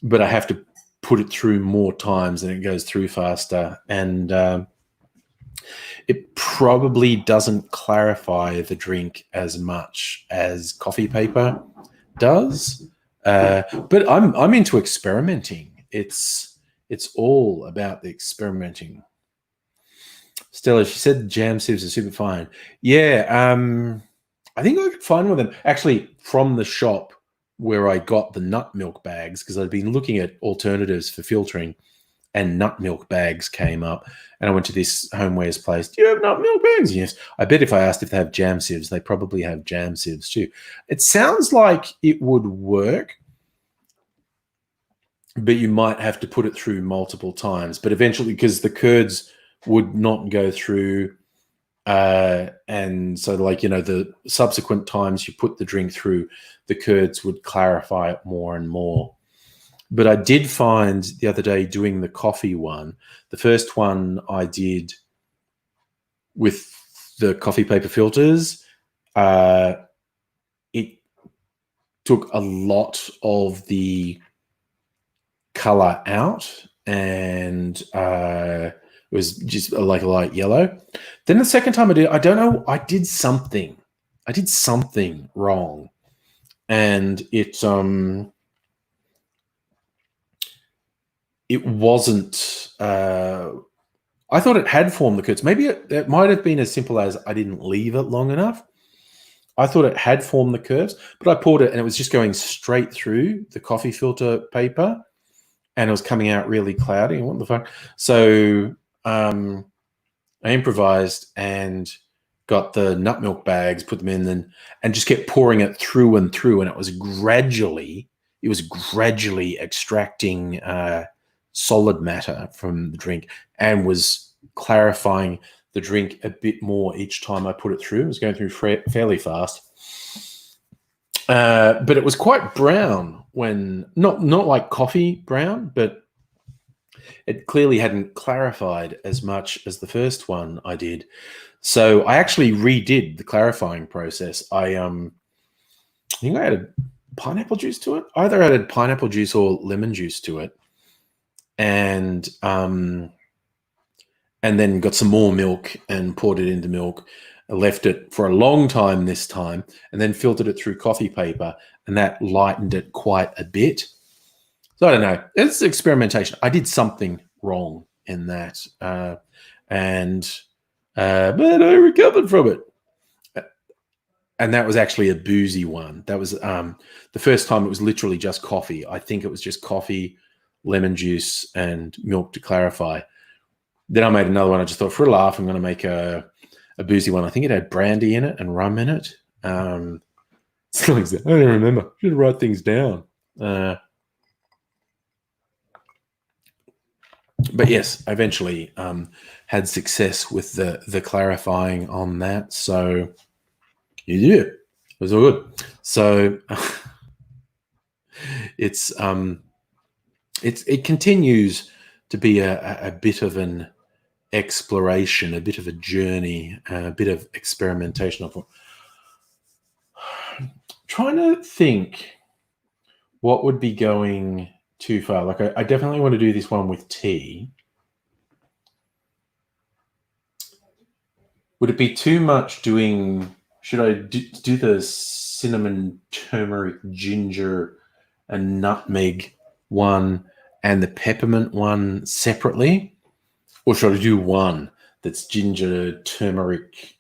but I have to put it through more times and it goes through faster. And it probably doesn't clarify the drink as much as coffee paper does. But I'm into experimenting. It's all about the experimenting. Stella, she said jam sieves are super fine. Yeah, I think I could find one of them actually from the shop where I got the nut milk bags, because I'd been looking at alternatives for filtering, and nut milk bags came up. And I went to this homewares place. Do you have nut milk bags? Yes. I bet if I asked if they have jam sieves, they probably have jam sieves too. It sounds like it would work, but you might have to put it through multiple times. But eventually, because the curds would not go through, and so the subsequent times you put the drink through, the curds would clarify it more and more. But I did find the other day doing the coffee one, the first one I did with the coffee paper filters, it took a lot of the color out, and it was just like a light yellow. Then the second time I did, I don't know, I did something wrong, and it wasn't. I thought it had formed the curds. Maybe it might have been as simple as I didn't leave it long enough. I thought it had formed the curves, but I poured it and it was just going straight through the coffee filter paper, and it was coming out really cloudy. What the fuck? So I improvised and got the nut milk bags, put them in, and just kept pouring it through and through, and it was gradually extracting solid matter from the drink, and was clarifying the drink a bit more each time I put it through. It was going through fairly fast, but it was quite brown, when not like coffee brown, but it clearly hadn't clarified as much as the first one I did. So I actually redid the clarifying process. I think I added pineapple juice to it. I either added pineapple juice or lemon juice to it, and then got some more milk and poured it into milk. I left it for a long time this time, and then filtered it through coffee paper, and that lightened it quite a bit. So I don't know. It's experimentation. I did something wrong in that, but I recovered from it. And that was actually a boozy one. That was the first time it was literally just coffee. I think it was just coffee, lemon juice, and milk to clarify. Then I made another one. I just thought, for a laugh, I'm going to make a boozy one. I think it had brandy in it and rum in it. I don't remember. I should write things down. But yes, I eventually had success with the clarifying on that. So you did it. It was all good. So it continues to be a bit of an exploration, a bit of a journey, a bit of experimentation. Trying to think what would be going too far. Like I definitely want to do this one with tea. Would it be too much doing? Should I do the cinnamon, turmeric, ginger, and nutmeg one and the peppermint one separately? Or should I do one that's ginger, turmeric,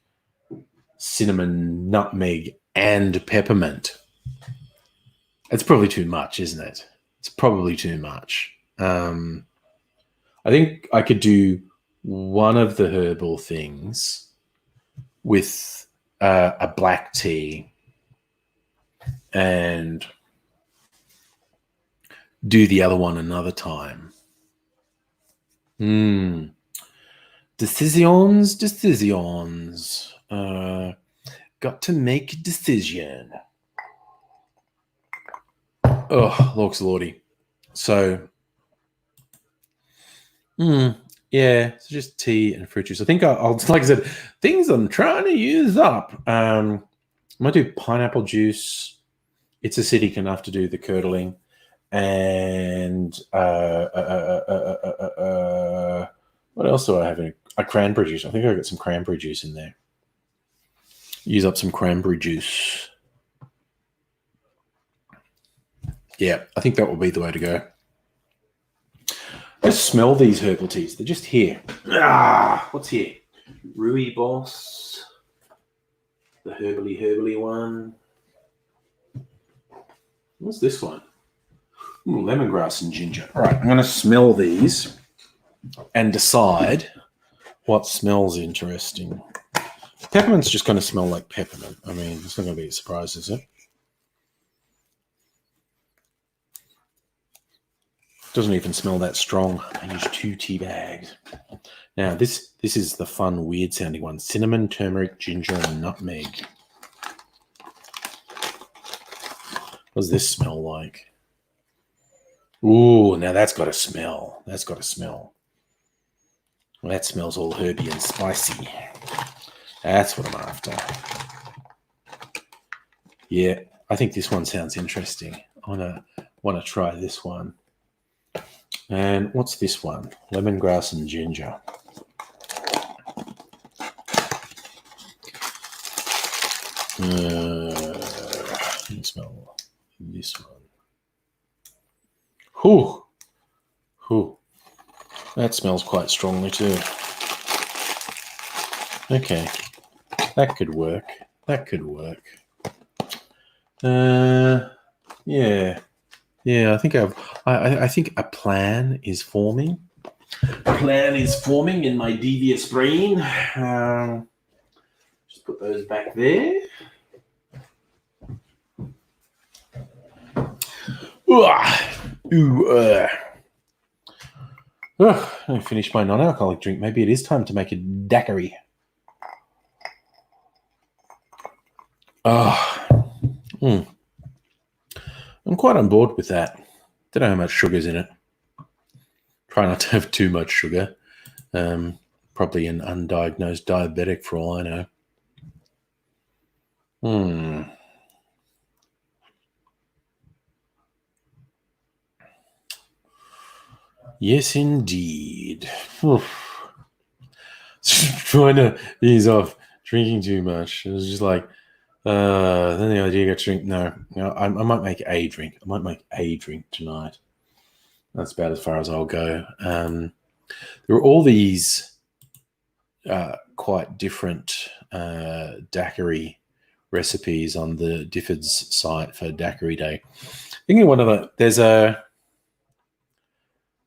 cinnamon, nutmeg, and peppermint? It's probably too much, isn't it? It's probably too much. I think I could do one of the herbal things with a black tea and do the other one another time. Decisions. Got to make a decision. Oh, Lorks Lordy. So, yeah, so just tea and fruit juice. I think I'll like I said, things I'm trying to use up. I might do pineapple juice. It's acidic enough to do the curdling. And what else do I have in a cranberry juice? I think I got some cranberry juice in there. Use up some cranberry juice. Yeah, I think that will be the way to go. I smell these herbal teas. They're just here. What's here? Rooibos. The herbally one. What's this one? Ooh, lemongrass and ginger. All right, I'm going to smell these and decide what smells interesting. Peppermint's just going to smell like peppermint. I mean, it's not going to be a surprise, is it? Doesn't even smell that strong. I use 2 tea bags. Now, this is the fun, weird-sounding one. Cinnamon, turmeric, ginger, and nutmeg. What does this smell like? Ooh, now that's got a smell. That's got a smell. Well, that smells all herby and spicy. That's what I'm after. Yeah, I think this one sounds interesting. I want to try this one. And what's this one? Lemongrass and ginger. Let me smell this one. Whew. That smells quite strongly too. Okay. That could work. Yeah. Yeah, I think I think a plan is forming. A plan is forming in my devious brain. Just put those back there. I finished my non-alcoholic drink. Maybe it is time to make a daiquiri. I'm quite on board with that. Don't know how much sugar's in it. Try not to have too much sugar. Probably an undiagnosed diabetic for all I know. Yes, indeed. Trying to ease off drinking too much. It was just like, then the idea got to drink. No, I might make a drink. I might make a drink tonight. That's about as far as I'll go. There are all these quite different daiquiri recipes on the Difford's site for Daiquiri Day. Thinking one of the, there's a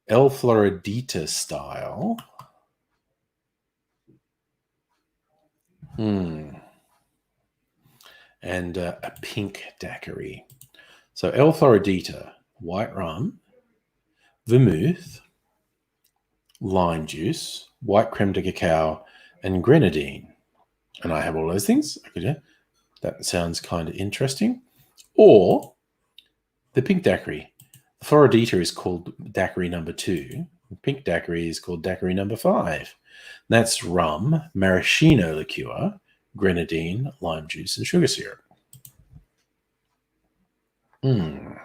El Floridita style. And a pink daiquiri. So El Floridita, white rum, vermouth, lime juice, white creme de cacao, and grenadine. And I have all those things. That sounds kind of interesting. Or the pink daiquiri. The Floridita is called daiquiri number 2. The pink daiquiri is called daiquiri number 5. That's rum, maraschino liqueur, grenadine, lime juice, and sugar syrup. I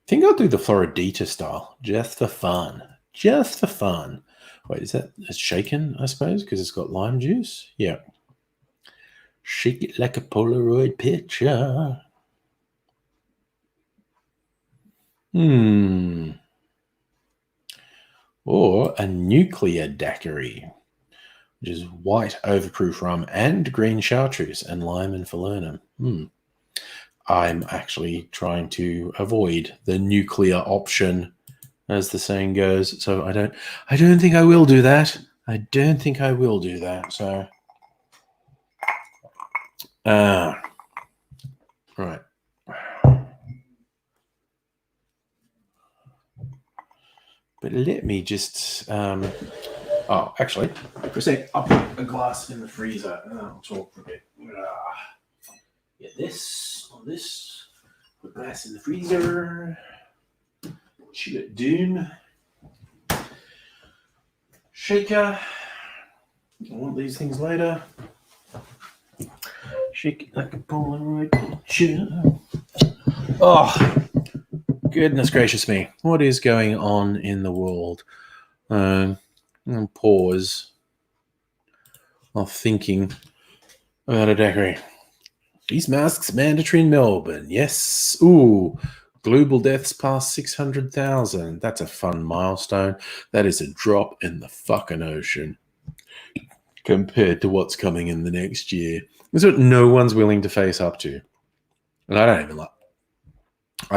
think I'll do the Floridita style, just for fun. Just for fun. Wait, is that a shaken, I suppose, because it's got lime juice? Yeah. Shake it like a Polaroid picture. Or a nuclear daiquiri, which is white overproof rum and green chartreuse and lime and falernum. I'm actually trying to avoid the nuclear option, as the saying goes. So I don't think I will do that. I don't think I will do that. So, right. But let me just. Oh, actually, for a sec, I'll put a glass in the freezer and then I'll talk for a bit. Get this on this. Put glass in the freezer. Chill it down. Shaker. I want these things later. Shake it like a Polaroid picture. Oh, goodness gracious me. What is going on in the world? Pause while thinking about a daiquiri. These masks mandatory in Melbourne. Yes. Ooh. Global deaths past 600,000. That's a fun milestone. That is a drop in the fucking ocean compared to what's coming in the next year. It's what no one's willing to face up to. And I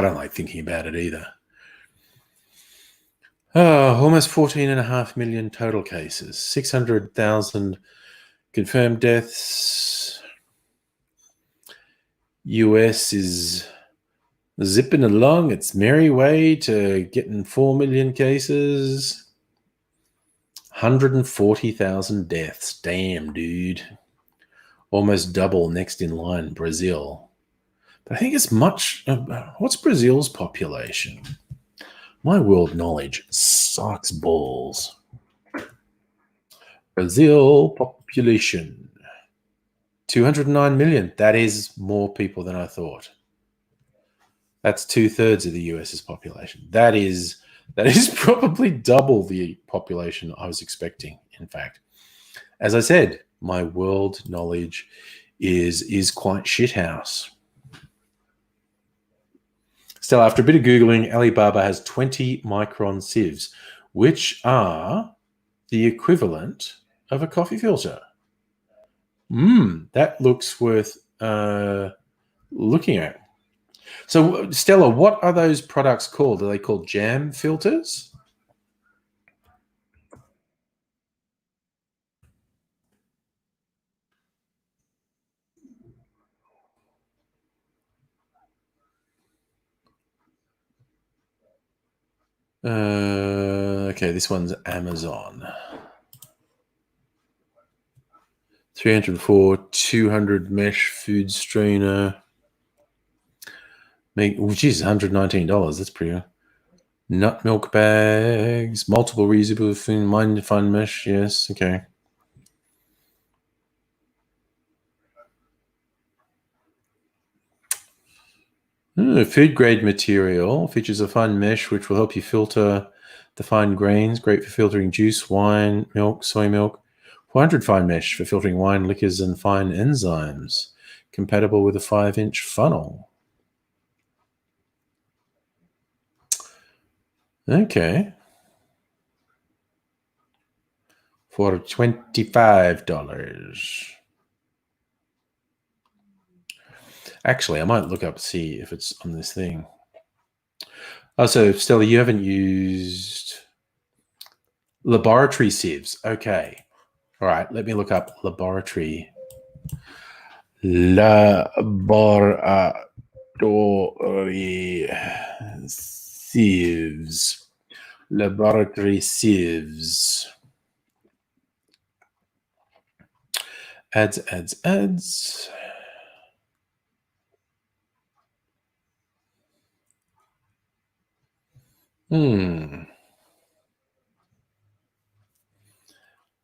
don't like thinking about it either. Oh, almost 14.5 million total cases. 600,000 confirmed deaths. US is zipping along its merry way to getting 4 million cases. 140,000 deaths. Damn, dude. Almost double next in line, Brazil. But I think it's much. What's Brazil's population? My world knowledge sucks balls. Brazil population. 209 million. That is more people than I thought. That's 2/3 of the US's population. That is probably double the population I was expecting, in fact. As I said, my world knowledge is quite shithouse. Still, after a bit of Googling, Alibaba has 20 micron sieves, which are the equivalent of a coffee filter. That looks worth looking at. So, Stella, what are those products called? Are they called jam filters? Okay, this one's Amazon. 304, 200 mesh food strainer. Which is $119. That's pretty good. Nut milk bags, multiple reusable food, fine mesh. Yes, okay. Food grade material features a fine mesh which will help you filter the fine grains. Great for filtering juice, wine, milk, soy milk. 400 fine mesh for filtering wine, liquors, and fine enzymes. Compatible with a 5-inch funnel. Okay. For $25. Actually, I might look up, see if it's on this thing. Oh, so Stella, you haven't used laboratory sieves. Okay. All right, let me look up laboratory sieves. Laboratory sieves. Ads.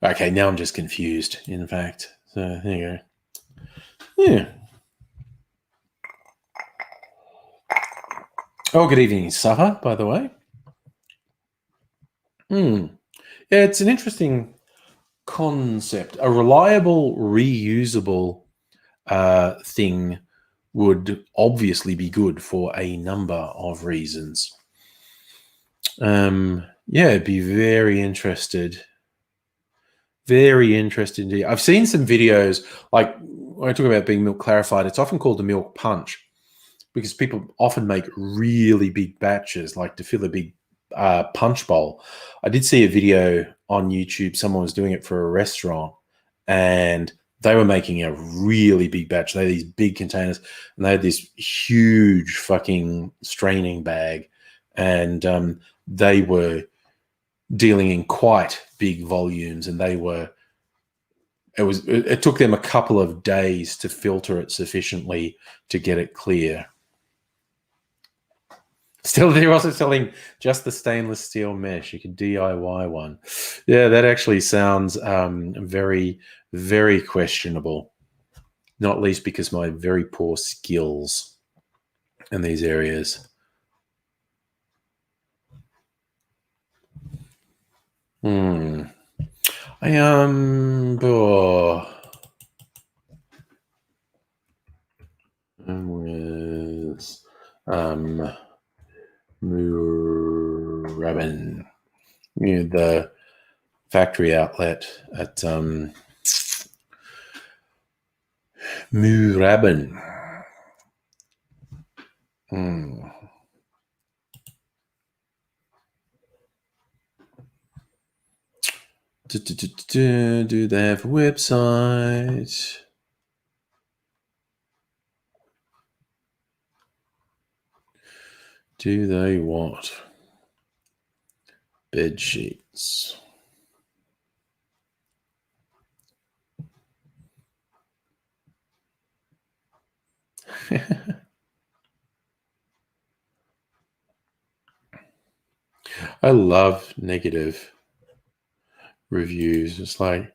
Okay, now I'm just confused, in fact. So there you go. Yeah. Oh, good evening, Saha, by the way. Yeah, it's an interesting concept. A reliable, reusable thing would obviously be good for a number of reasons. Yeah, be very interested. Very interested indeed. I've seen some videos, like when I talk about being milk clarified, it's often called the milk punch. because people often make really big batches, like to fill a big punch bowl. I did see a video on YouTube. Someone was doing it for a restaurant, and they were making a really big batch. They had these big containers, and they had this huge fucking straining bag, and they were dealing in quite big volumes, and it took them a couple of days to filter it sufficiently to get it clear. Still, they're also selling just the stainless steel mesh. You can DIY one. Yeah, that actually sounds very, very questionable. Not least because my very poor skills in these areas. I with Moorabbin, the factory outlet at Moorabbin. Do they have a website? Do they what? Bed sheets. I love negative reviews. It's like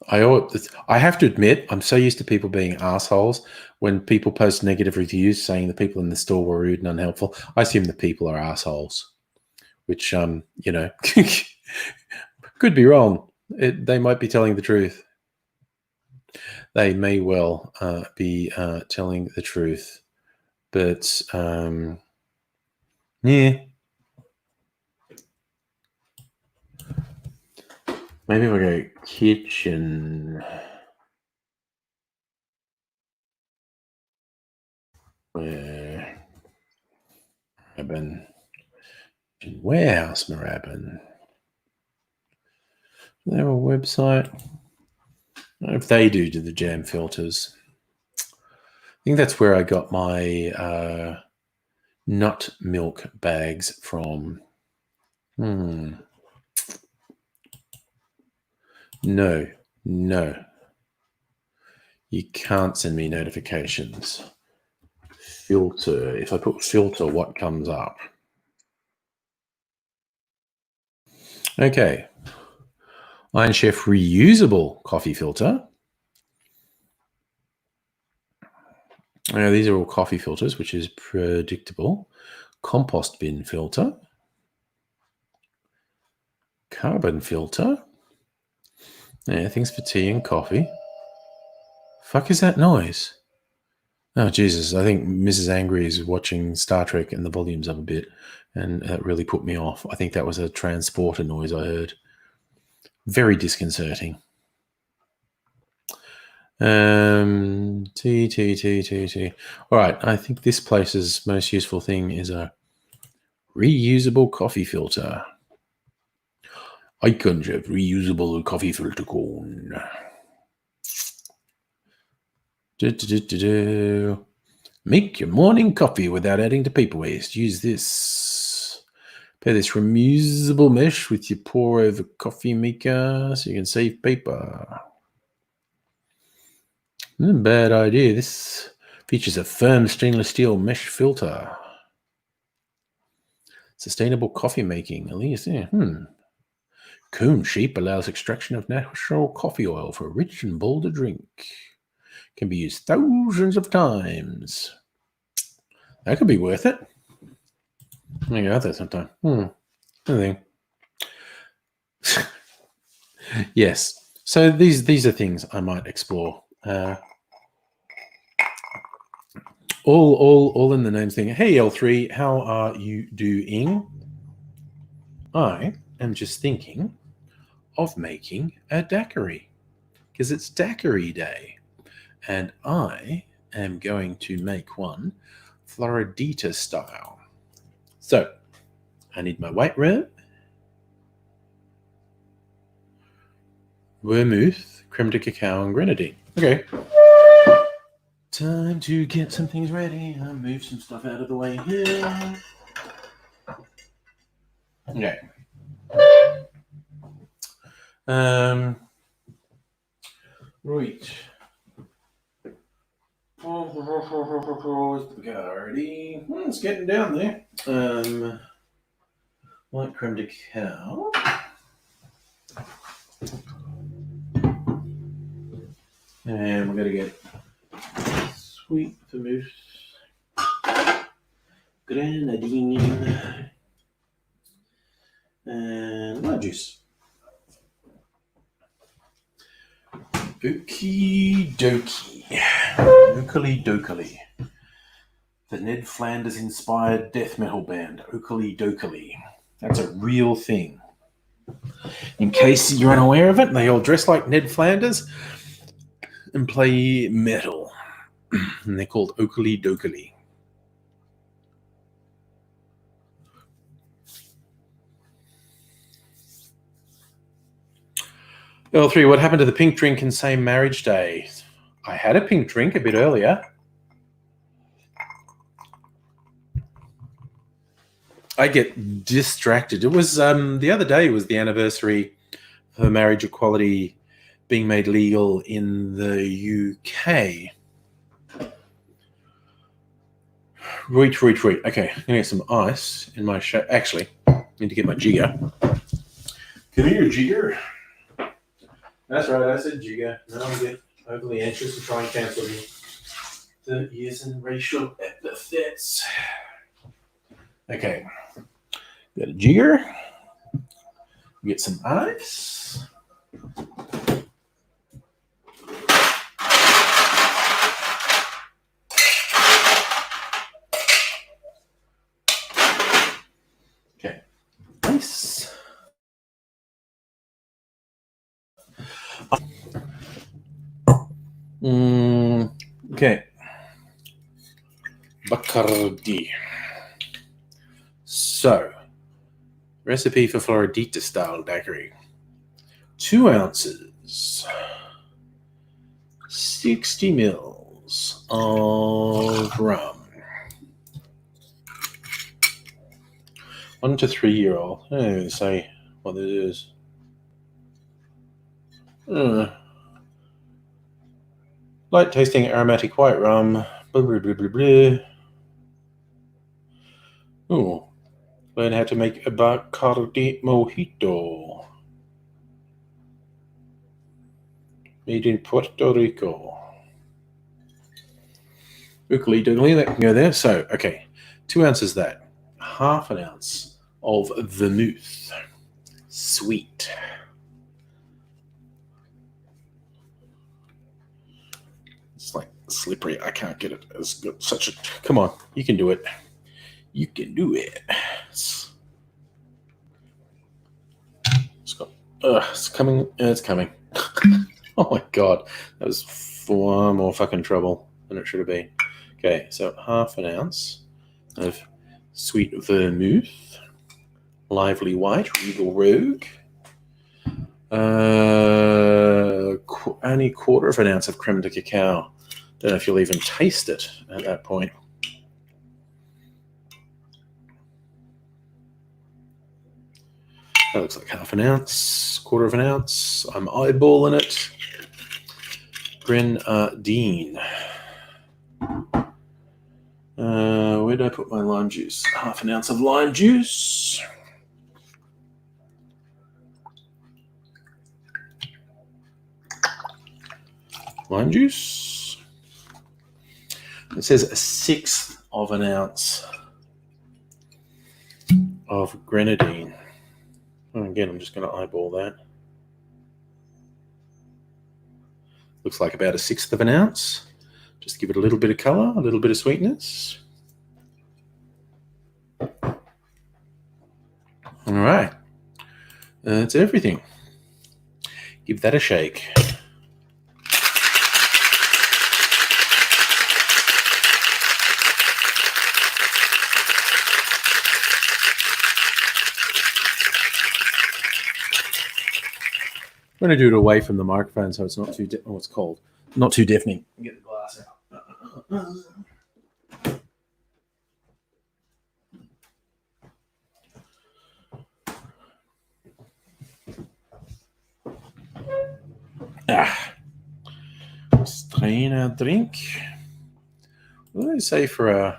I have to admit, I'm so used to people being assholes. When people post negative reviews saying the people in the store were rude and unhelpful, I assume the people are assholes, which could be wrong. They might be telling the truth. They may well be telling the truth, but yeah. Maybe if I go kitchen, where Moorabbin, warehouse Moorabbin. Do they have a website? I don't know if they do the jam filters. I think that's where I got my nut milk bags from. No. You can't send me notifications. Filter. If I put filter, what comes up? Okay. Iron Chef reusable coffee filter. These are all coffee filters, which is predictable. Compost bin filter. Carbon filter. Yeah, things for tea and coffee. Fuck is that noise? Oh, Jesus. I think Mrs. Angry is watching Star Trek and the volume's up a bit, and that really put me off. I think that was a transporter noise I heard. Very disconcerting. Tea. All right. I think this place's most useful thing is a reusable coffee filter. Icons of reusable coffee filter cone. Make your morning coffee without adding to paper waste. Use this. Pair this reusable mesh with your pour over coffee maker so you can save paper. Not a bad idea. This features a firm stainless steel mesh filter. Sustainable coffee making. At least, yeah. Cone shape allows extraction of natural coffee oil for a rich and bolder drink. Can be used thousands of times. That could be worth it. I'm going to go out there sometime. I think. Yes. So these are things I might explore. All in the name thing. Hey L3, how are you doing? I am just thinking of making a daiquiri because it's daiquiri day, and I am going to make one Floridita style. So I need my white rum, vermouth, creme de cacao, and grenadine. Okay. Time to get some things ready. I'll move some stuff out of the way here. Okay. Right. Already. It's getting down there. White creme de cacao. And we're going to get sweet vermouth, grenadine, and lime juice. Okie dokie. Oakley Dokley. The Ned Flanders inspired death metal band, Oakley Dokley. That's a real thing. In case you're unaware of it, they all dress like Ned Flanders and play metal. And they're called Oakley Dokley. L3, what happened to the pink drink and same marriage day? I had a pink drink a bit earlier. I get distracted. It was the other day was the anniversary of marriage equality being made legal in the UK. Right. Okay, I'm going to get some ice in my shake. Actually, I need to get my jigger. Come here, jigger. That's right, I said jigger. Now I get overly anxious and try and cancel the years and racial epithets. Okay, got a jigger. Get some ice. Okay, ice. Okay. Bacardi. So, recipe for Floridita style daiquiri. 2 ounces, 60 mils of rum. 1 to 3 year old. I don't even say what it is. Light tasting aromatic white rum. Blah, blah, blah, blah, blah. Oh, learn how to make a Bacardi mojito. Made in Puerto Rico. Oakley doodly, that can go there. So, okay, 2 ounces of that. Half an ounce of vermouth. Sweet. It's like slippery. I can't get it as good. Come on, you can do it. You can do it. It's coming. It's coming. Oh my god, that was far more fucking trouble than it should have been. Okay, so half an ounce of sweet vermouth, lively white, Regal Rogue. Only 1/4 of an ounce of creme de cacao. Don't know if you'll even taste it at that point. That looks like half an ounce, 1/4 of an ounce. I'm eyeballing it. Grenadine. Where did I put my lime juice? Half an ounce of lime juice. Lime juice. It says 1/6 of an ounce of grenadine. And again, I'm just going to eyeball that. Looks like about 1/6 of an ounce. Just to give it a little bit of color, a little bit of sweetness. All right. That's everything. Give that a shake. I'm going to do it away from the microphone so it's not too. Oh, it's cold. Not too deafening. Get the glass out. Strain our drink. What do they say for a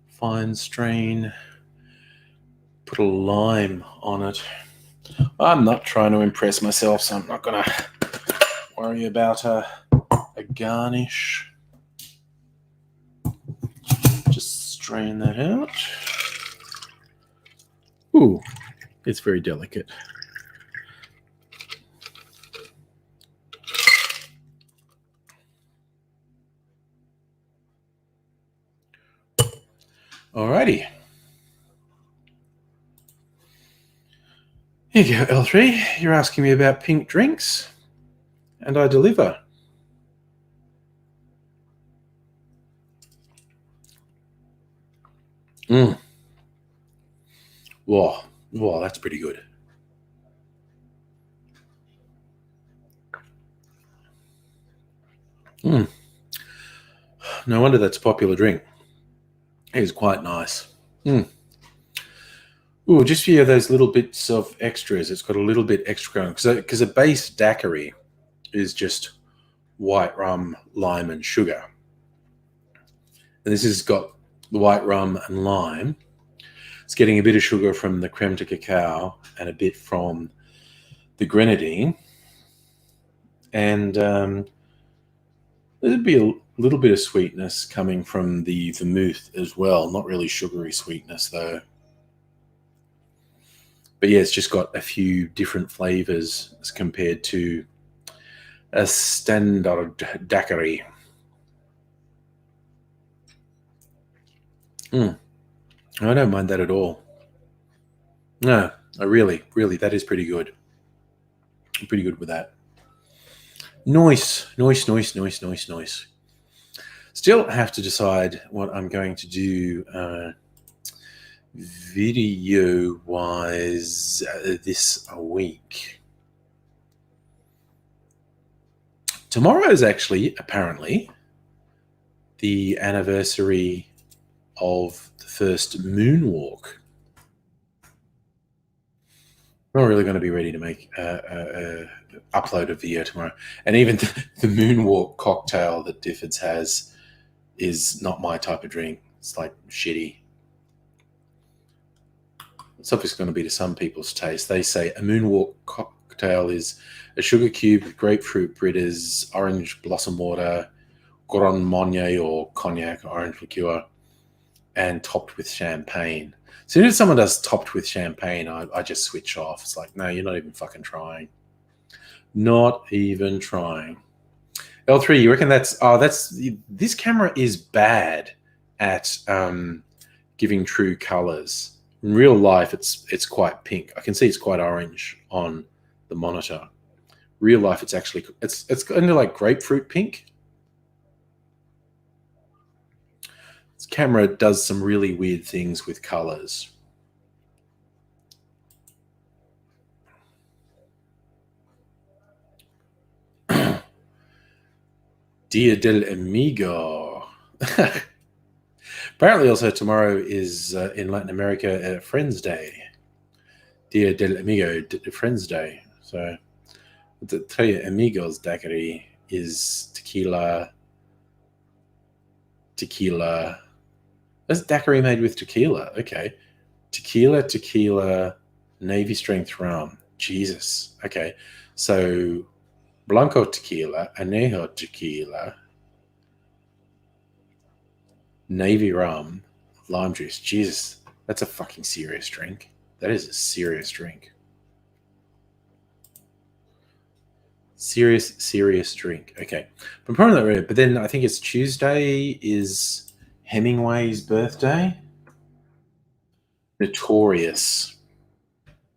fine strain? Put a lime on it. I'm not trying to impress myself, so I'm not going to worry about a garnish. Just strain that out. Ooh, it's very delicate. Alrighty. Here you go, L3. You're asking me about pink drinks, and I deliver. Whoa, that's pretty good. No wonder that's a popular drink. It is quite nice. Ooh, just for those little bits of extras, it's got a little bit extra going. Because a base daiquiri is just white rum, lime, and sugar. And this has got the white rum and lime. It's getting a bit of sugar from the creme de cacao and a bit from the grenadine. And there'd be a little bit of sweetness coming from the vermouth as well. Not really sugary sweetness, though. But yeah, it's just got a few different flavors as compared to a standard daiquiri. I don't mind that at all. No, I really, that is pretty good. I'm pretty good with that. Nice. Still have to decide what I'm going to do video-wise this week. Tomorrow is actually, apparently, the anniversary of the first moonwalk. I'm not really going to be ready to make upload a video tomorrow. And even the moonwalk cocktail that Difford's has is not my type of drink. It's like shitty. It's obviously going to be to some people's taste. They say a moonwalk cocktail is a sugar cube with grapefruit bitters, orange blossom water, Grand Marnier or cognac, orange liqueur, and topped with champagne. As soon as someone does topped with champagne, I just switch off. It's like, no, you're not even fucking trying. Not even trying. L3, you reckon that's this camera is bad at giving true colors. In real life, it's quite pink. I can see it's quite orange on the monitor. Real life, it's actually it's kind of like grapefruit pink. This camera does some really weird things with colors. Dia del Amigo. Apparently, also tomorrow is in Latin America Friends Day. Dia del Amigo, Friends Day. So, the Tres Amigos daiquiri is tequila. That's daiquiri made with tequila. Okay. Tequila, Navy strength rum. Jesus. Okay. So, Blanco tequila, Anejo tequila, Navy rum, lime juice. Jesus, that's a fucking serious drink. That is a serious drink. Serious drink. Okay. I'm probably not ready, but then I think it's Tuesday is Hemingway's birthday. Notorious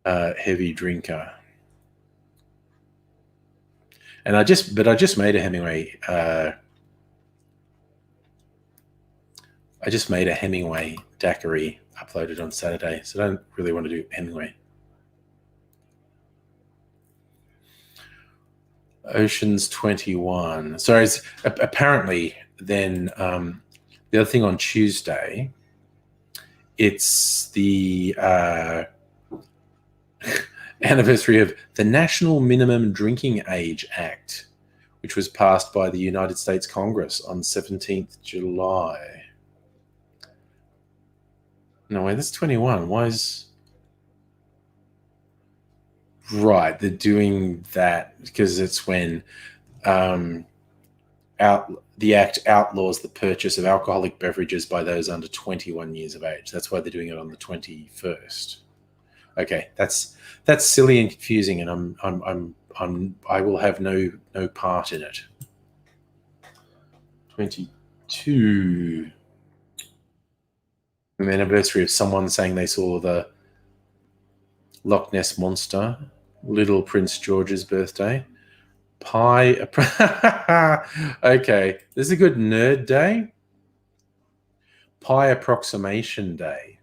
heavy drinker. And I just made a Hemingway I just made a Hemingway daiquiri, uploaded on Saturday, so I don't really want to do Hemingway. Ocean's 21. Sorry, apparently then the other thing on Tuesday, it's the anniversary of the National Minimum Drinking Age Act, which was passed by the United States Congress on 17th July. No, wait, that's 21. Why is... Right, they're doing that because it's when the Act outlaws the purchase of alcoholic beverages by those under 21 years of age. That's why they're doing it on the 21st. Okay, that's silly and confusing, and I will have no part in it. 22. An anniversary of someone saying they saw the Loch Ness Monster. Little Prince George's birthday. Pi. Okay, this is a good nerd day. Pi approximation day.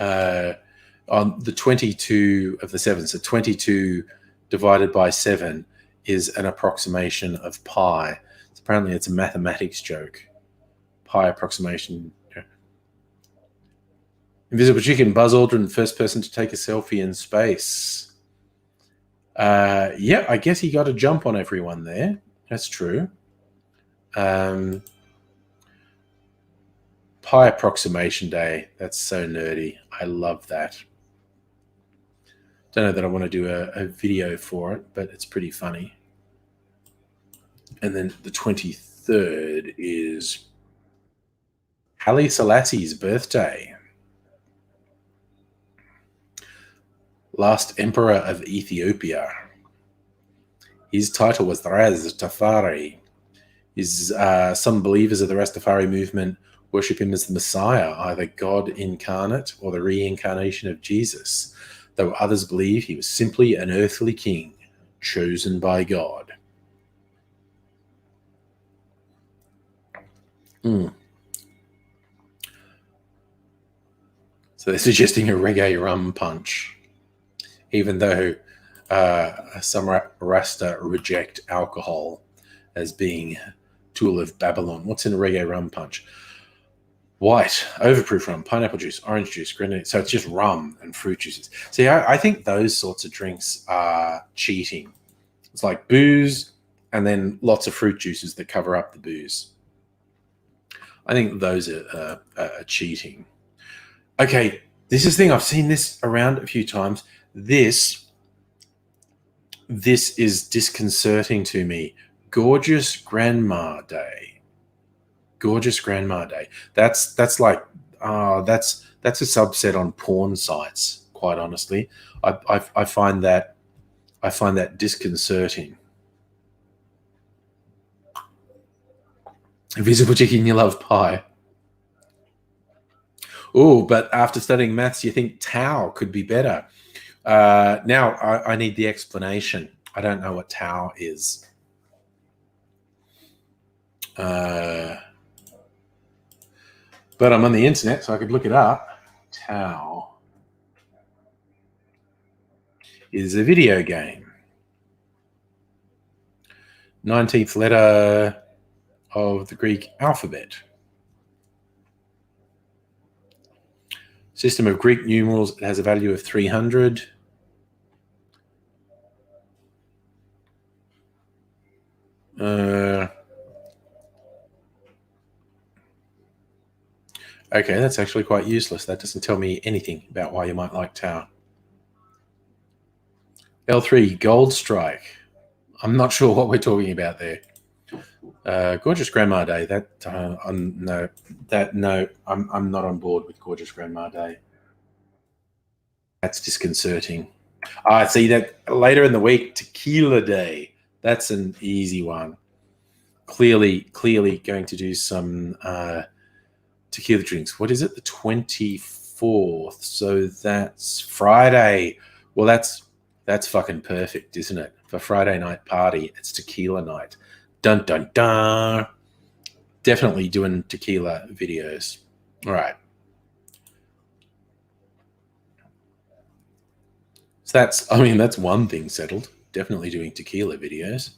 On the 22 of the 7, so 22 divided by 7 is an approximation of pi. So apparently it's a mathematics joke. Pi approximation. Invisible Chicken, Buzz Aldrin, first person to take a selfie in space. Yeah, I guess he got a jump on everyone there. That's true. Pi approximation day. That's so nerdy. I love that. Don't know that I want to do a video for it, but it's pretty funny. And then the 23rd is Haile Selassie's birthday. Last emperor of Ethiopia. His title was Raz Tafari. Some believers of the Rastafari movement worship him as the Messiah, either God incarnate or the reincarnation of Jesus, though others believe he was simply an earthly king chosen by God. So they're suggesting a reggae rum punch, even though some Rasta reject alcohol as being tool of Babylon. What's in a reggae rum punch? White, overproof rum, pineapple juice, orange juice, grenadine. So it's just rum and fruit juices. See, I think those sorts of drinks are cheating. It's like booze and then lots of fruit juices that cover up the booze. I think those are cheating. Okay, this is the thing. I've seen this around a few times. This is disconcerting to me. Gorgeous Grandma Day. Gorgeous Grandma Day. That's like that's a subset on porn sites. Quite honestly, I find that disconcerting. Invisible Chicken, you love pie. Oh, but after studying maths, you think tau could be better. Now I need the explanation. I don't know what tau is. But I'm on the internet, so I could look it up. Tau is a video game. 19th letter of the Greek alphabet. System of Greek numerals. It has a value of 300. Okay, that's actually quite useless. That doesn't tell me anything about why you might like tau. L3, Gold Strike. I'm not sure what we're talking about there. Gorgeous Grandma Day. I'm not on board with Gorgeous Grandma Day. That's disconcerting. I see that later in the week, Tequila Day. That's an easy one. Clearly going to do some tequila drinks. What is it? The 24th. So that's Friday. Well, that's fucking perfect, isn't it? For Friday night party, it's tequila night. Dun dun dun. Definitely doing tequila videos. All right. So that's one thing settled. Definitely doing tequila videos.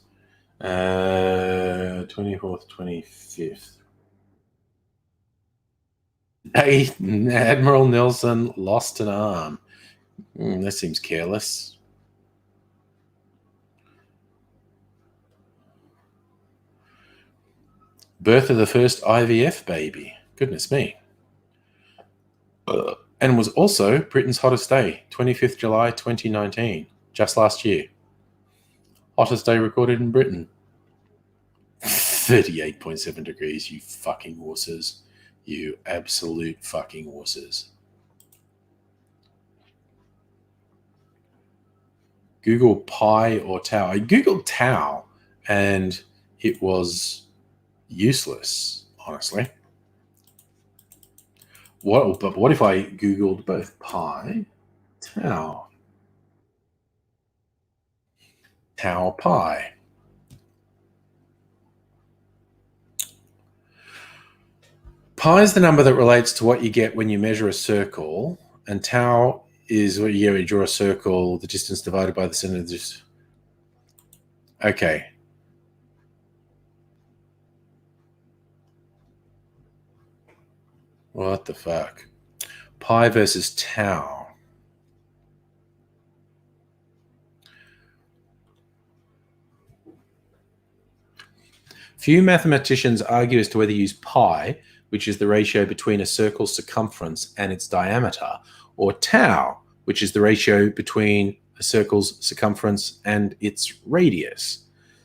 24th, 25th. Hey, Admiral Nelson lost an arm. That seems careless. Birth of the first IVF baby. Goodness me. And was also Britain's hottest day, 25th July 2019, just last year. Hottest day recorded in Britain. 38.7 degrees, you fucking horses. You absolute fucking horses. Google Pi or Tau. I Googled Tau and it was useless, honestly. But what if I Googled both Pi, Tau, Tau Pi? Pi is the number that relates to what you get when you measure a circle, and Tau is what you get when you draw a circle, the distance divided by the center of the distance. Okay. What the fuck? Pi versus Tau. Few mathematicians argue as to whether to use pi, which is the ratio between a circle's circumference and its diameter, or tau, which is the ratio between a circle's circumference and its radius.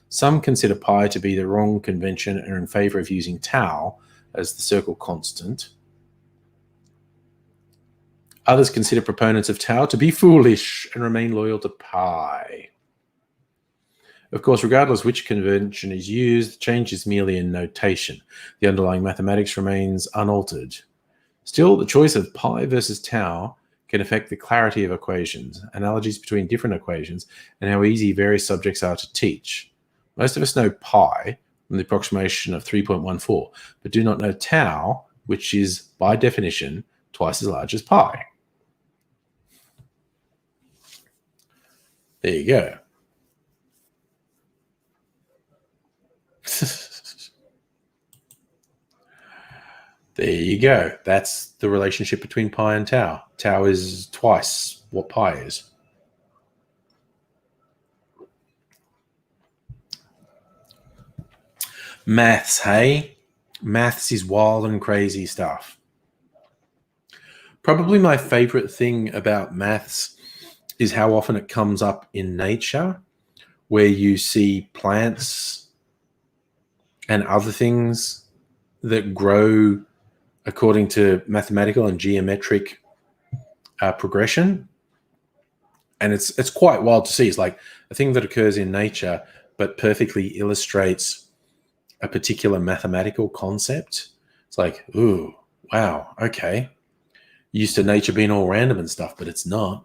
Some consider pi to be the wrong convention and are in favor of using tau as the circle constant. Others consider proponents of tau to be foolish and remain loyal to pi. Of course, regardless which convention is used, change is merely in notation. The underlying mathematics remains unaltered. Still, the choice of pi versus tau can affect the clarity of equations, analogies between different equations, and how easy various subjects are to teach. Most of us know pi from the approximation of 3.14, but do not know tau, which is, by definition, twice as large as pi. There you go. There you go. That's the relationship between pi and tau. Tau is twice what pi is. Maths, hey? Maths is wild and crazy stuff. Probably my favorite thing about maths is how often it comes up in nature, where you see plants and other things that grow according to mathematical and geometric progression. And it's quite wild to see. It's like a thing that occurs in nature, but perfectly illustrates a particular mathematical concept. It's like, ooh, wow, okay. Used to nature being all random and stuff, but it's not.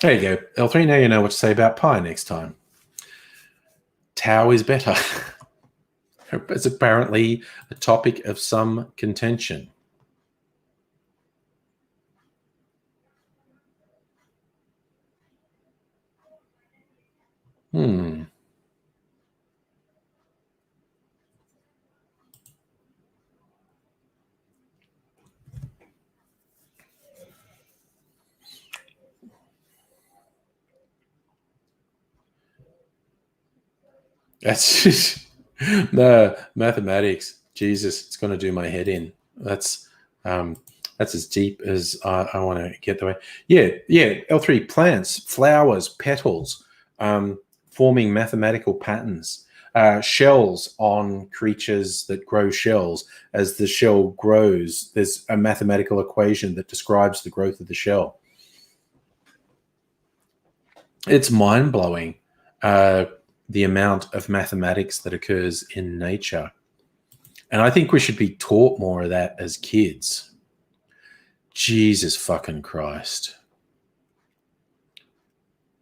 There you go. L3, now you know what to say about pi next time. Tau is better. It's apparently a topic of some contention. That's just the mathematics. Jesus, it's going to do my head in. That's as deep as I want to get the way. Yeah. L3, plants, flowers, petals, forming mathematical patterns, shells on creatures that grow shells. As the shell grows, there's a mathematical equation that describes the growth of the shell. It's mind-blowing. The amount of mathematics that occurs in nature. And I think we should be taught more of that as kids. Jesus fucking Christ.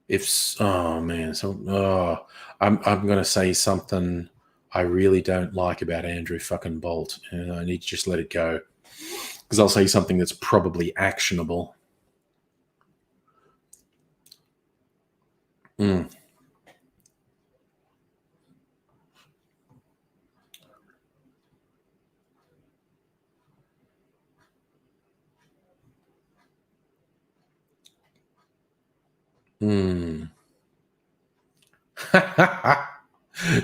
I'm going to say something I really don't like about Andrew fucking Bolt. And I need to just let it go. Because I'll say something that's probably actionable. Mm. Mm.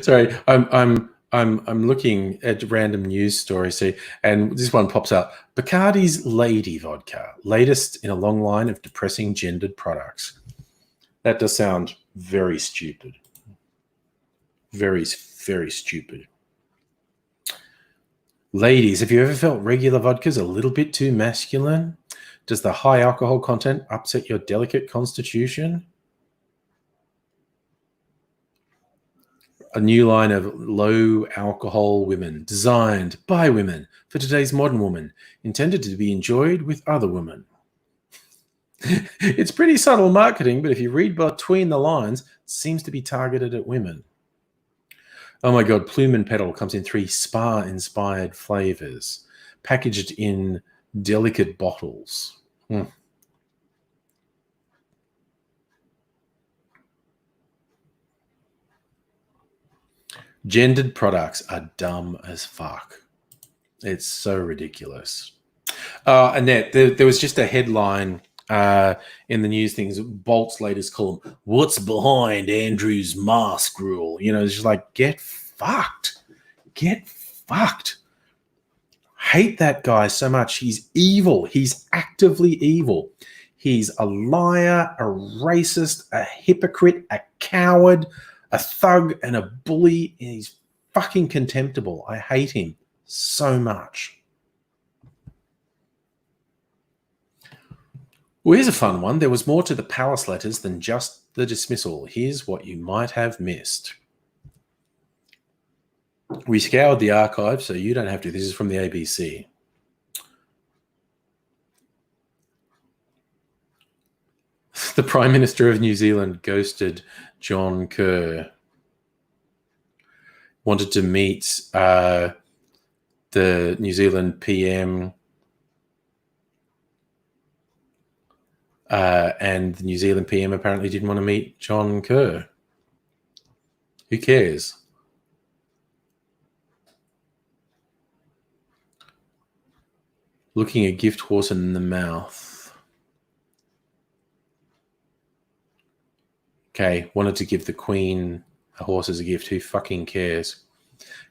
Sorry, I'm looking at random news stories, see, and this one pops up. Bacardi's Lady Vodka, latest in a long line of depressing gendered products. That does sound very stupid. Very, very stupid. Ladies, have you ever felt regular vodka's a little bit too masculine? Does the high alcohol content upset your delicate constitution? A new line of low alcohol women designed by women for today's modern woman, intended to be enjoyed with other women. It's pretty subtle marketing, but if you read between the lines, it seems to be targeted at women. Oh my god, Plume and Petal comes in 3 spa-inspired flavors, packaged in delicate bottles. Gendered products are dumb as fuck. It's so ridiculous. Annette, there was just a headline in the news things, Bolt's latest column, what's behind Andrew's mask rule? You know, it's just like, get fucked. Get fucked. Hate that guy so much. He's evil. He's actively evil. He's a liar, a racist, a hypocrite, a coward, a thug, and a bully. He's fucking contemptible. I hate him so much. Well, here's a fun one. There was more to the palace letters than just the dismissal. Here's what you might have missed. We scoured the archive, so you don't have to. This is from the ABC. The Prime Minister of New Zealand ghosted John Kerr. Wanted to meet the New Zealand PM and the New Zealand PM apparently didn't want to meet John Kerr. Who cares? Looking a gift horse in the mouth. Okay, wanted to give the Queen a horse as a gift. Who fucking cares?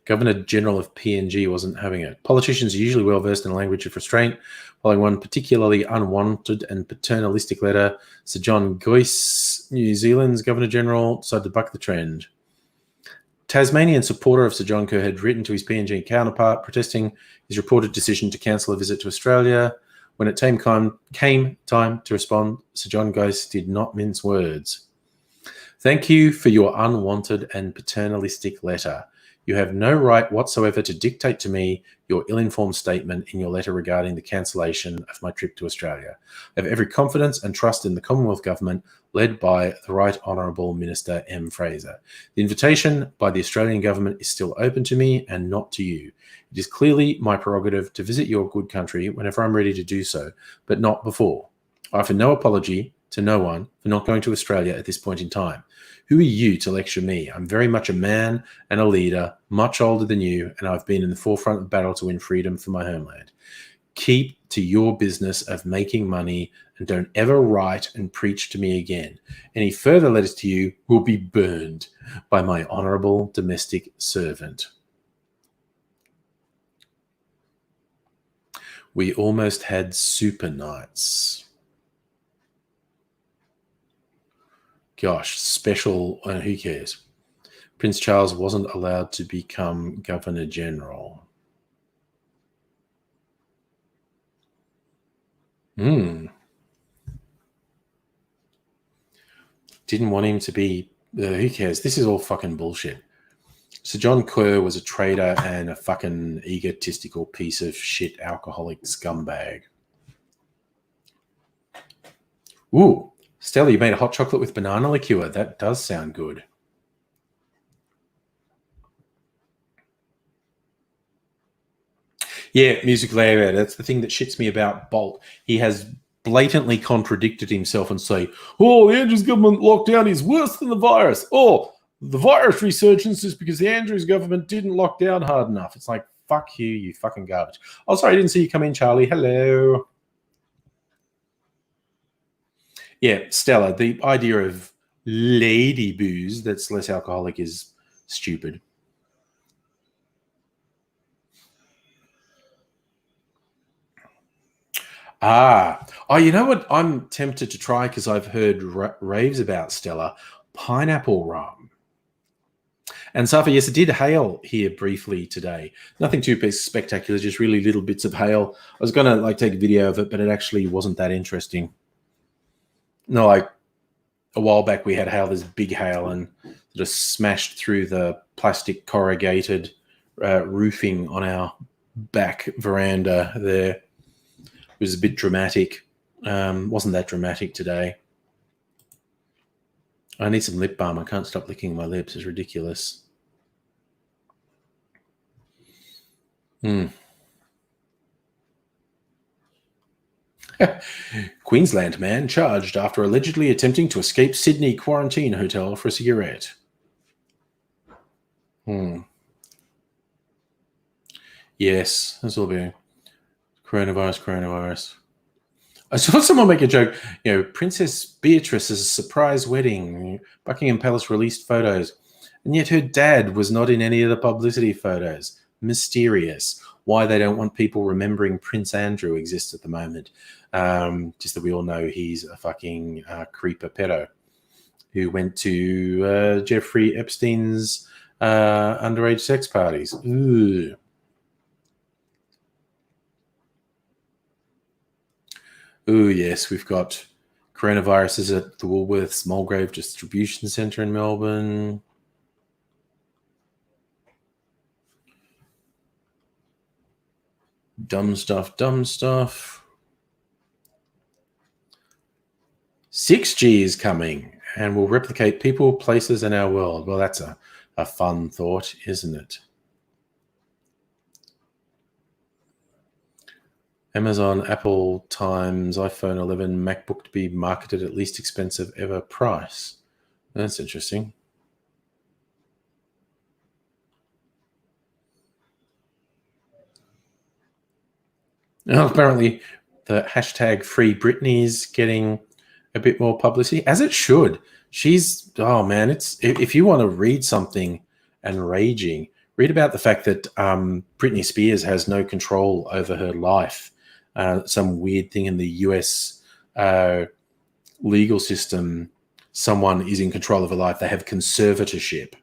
Governor General of PNG wasn't having it. Politicians are usually well versed in language of restraint. Following one particularly unwanted and paternalistic letter, Sir John Goyce, New Zealand's Governor General, decided to buck the trend. Tasmanian supporter of Sir John Kerr had written to his PNG counterpart protesting his reported decision to cancel a visit to Australia. When it came time to respond, Sir John Goyce did not mince words. Thank you for your unwanted and paternalistic letter. You have no right whatsoever to dictate to me your ill-informed statement in your letter regarding the cancellation of my trip to Australia. I have every confidence and trust in the Commonwealth Government led by the Right Honourable Minister M. Fraser. The invitation by the Australian Government is still open to me and not to you. It is clearly my prerogative to visit your good country whenever I'm ready to do so, but not before. I offer no apology to no one for not going to Australia at this point in time. Who are you to lecture me? I'm very much a man and a leader, much older than you, and I've been in the forefront of battle to win freedom for my homeland. Keep to your business of making money and don't ever write and preach to me again. Any further letters to you will be burned by my honourable domestic servant. We almost had super nights. Gosh, special, who cares? Prince Charles wasn't allowed to become Governor General. Didn't want him to be, who cares? This is all fucking bullshit. Sir John Kerr was a traitor and a fucking egotistical piece of shit alcoholic scumbag. Ooh. Stella, you made a hot chocolate with banana liqueur. That does sound good. Yeah, musical area. That's the thing that shits me about Bolt. He has blatantly contradicted himself and say, "Oh, the Andrews government lockdown is worse than the virus." Oh, the virus resurgence is because the Andrews government didn't lock down hard enough. It's like, fuck you, you fucking garbage. Oh, sorry, I didn't see you come in, Charlie. Hello. Yeah, Stella, the idea of lady booze that's less alcoholic is stupid. Oh, you know what? I'm tempted to try because I've heard raves about Stella pineapple rum. And Safa, yes, it did hail here briefly today. Nothing too spectacular, just really little bits of hail. I was gonna take a video of it, but it actually wasn't that interesting. No, like a while back we had hail, this big hail, and just smashed through the plastic corrugated roofing on our back veranda there. It was a bit dramatic. Wasn't that dramatic today. I need some lip balm. I can't stop licking my lips. It's ridiculous. Queensland man charged after allegedly attempting to escape Sydney quarantine hotel for a cigarette. Yes, this will be coronavirus. I saw someone make a joke. Princess Beatrice's surprise wedding. Buckingham Palace released photos, and yet her dad was not in any of the publicity photos. Mysterious. Why they don't want people remembering Prince Andrew exists at the moment. Just that we all know he's a fucking creeper pedo who went to Jeffrey Epstein's underage sex parties. Ooh. Oh, yes, we've got coronaviruses at the Woolworths Mulgrave Distribution Centre in Melbourne. Dumb stuff. 6G is coming and will replicate people, places, and our world. Well, that's a fun thought, isn't it? Amazon, Apple, Times, iPhone 11, MacBook to be marketed at least expensive ever price. That's interesting. Well, apparently, the hashtag Free Britney is getting a bit more publicity, as it should. She's, oh man, if you want to read something and raging, read about the fact that Britney Spears has no control over her life. Some weird thing in the US legal system, someone is in control of her life. They have conservatorship.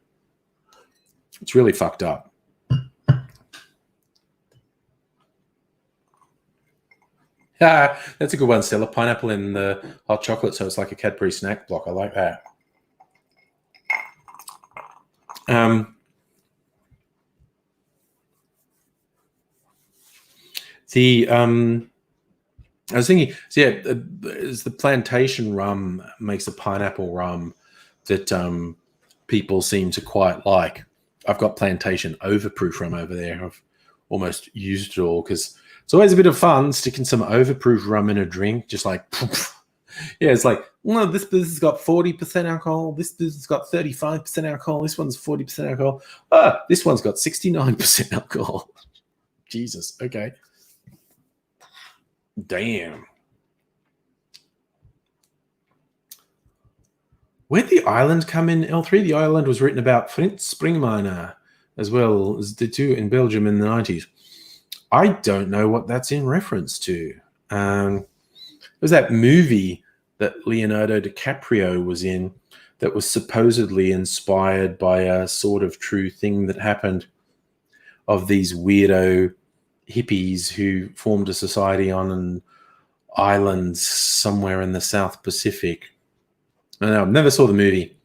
It's really fucked up. That's a good one, Stella. Pineapple in the hot chocolate, so it's like a Cadbury snack block. I like that. I was thinking, so yeah, the plantation rum makes a pineapple rum that people seem to quite like. I've got plantation overproof rum over there. I've almost used it all because it's always a bit of fun sticking some overproof rum in a drink, just like, yeah, it's like, well, this has got 40% alcohol. This has got 35% alcohol. This one's 40% alcohol. This one's got 69% alcohol. Jesus. Okay. Damn. Where'd the island come in, L3? The island was written about Flint Springminer as well as the two in Belgium in the 90s. I don't know what that's in reference to. There was that movie that Leonardo DiCaprio was in that was supposedly inspired by a sort of true thing that happened of these weirdo hippies who formed a society on an island somewhere in the South Pacific. I don't know, never saw the movie.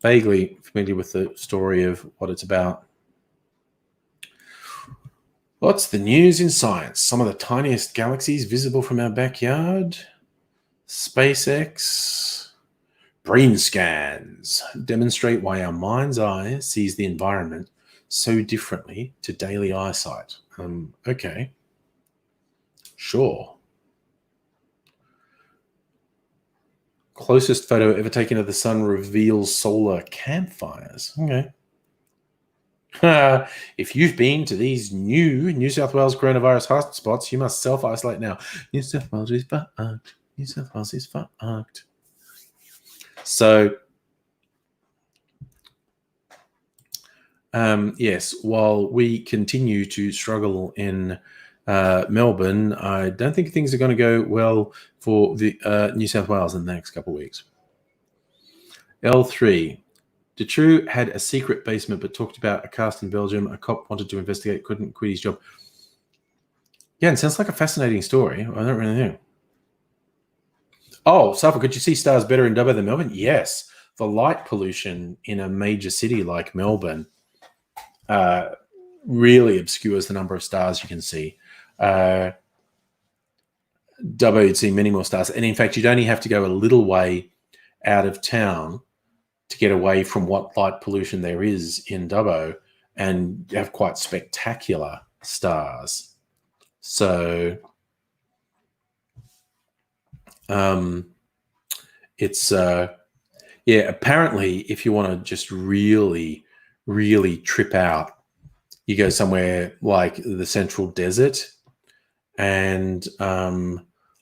Vaguely familiar with the story of what it's about. What's the news in science? Some of the tiniest galaxies visible from our backyard. SpaceX. Brain scans demonstrate why our mind's eye sees the environment so differently to daily eyesight. Okay. Sure. Closest photo ever taken of the sun reveals solar campfires. Okay. If you've been to these new New South Wales coronavirus hotspots, you must self-isolate now. New South Wales is fucked. New South Wales is fucked. So, yes, while we continue to struggle in Melbourne, I don't think things are going to go well for the New South Wales in the next couple of weeks. L3. Dutroux had a secret basement but talked about a cast in Belgium. A cop wanted to investigate, couldn't quit his job. Yeah, it sounds like a fascinating story. I don't really know. Oh, Safa, could you see stars better in Dubbo than Melbourne? Yes. The light pollution in a major city like Melbourne really obscures the number of stars you can see. Dubbo, you'd see many more stars. And in fact, you'd only have to go a little way out of town to get away from what light pollution there is in Dubbo and have quite spectacular stars. So it's apparently if you want to just really trip out, you go somewhere like the Central Desert and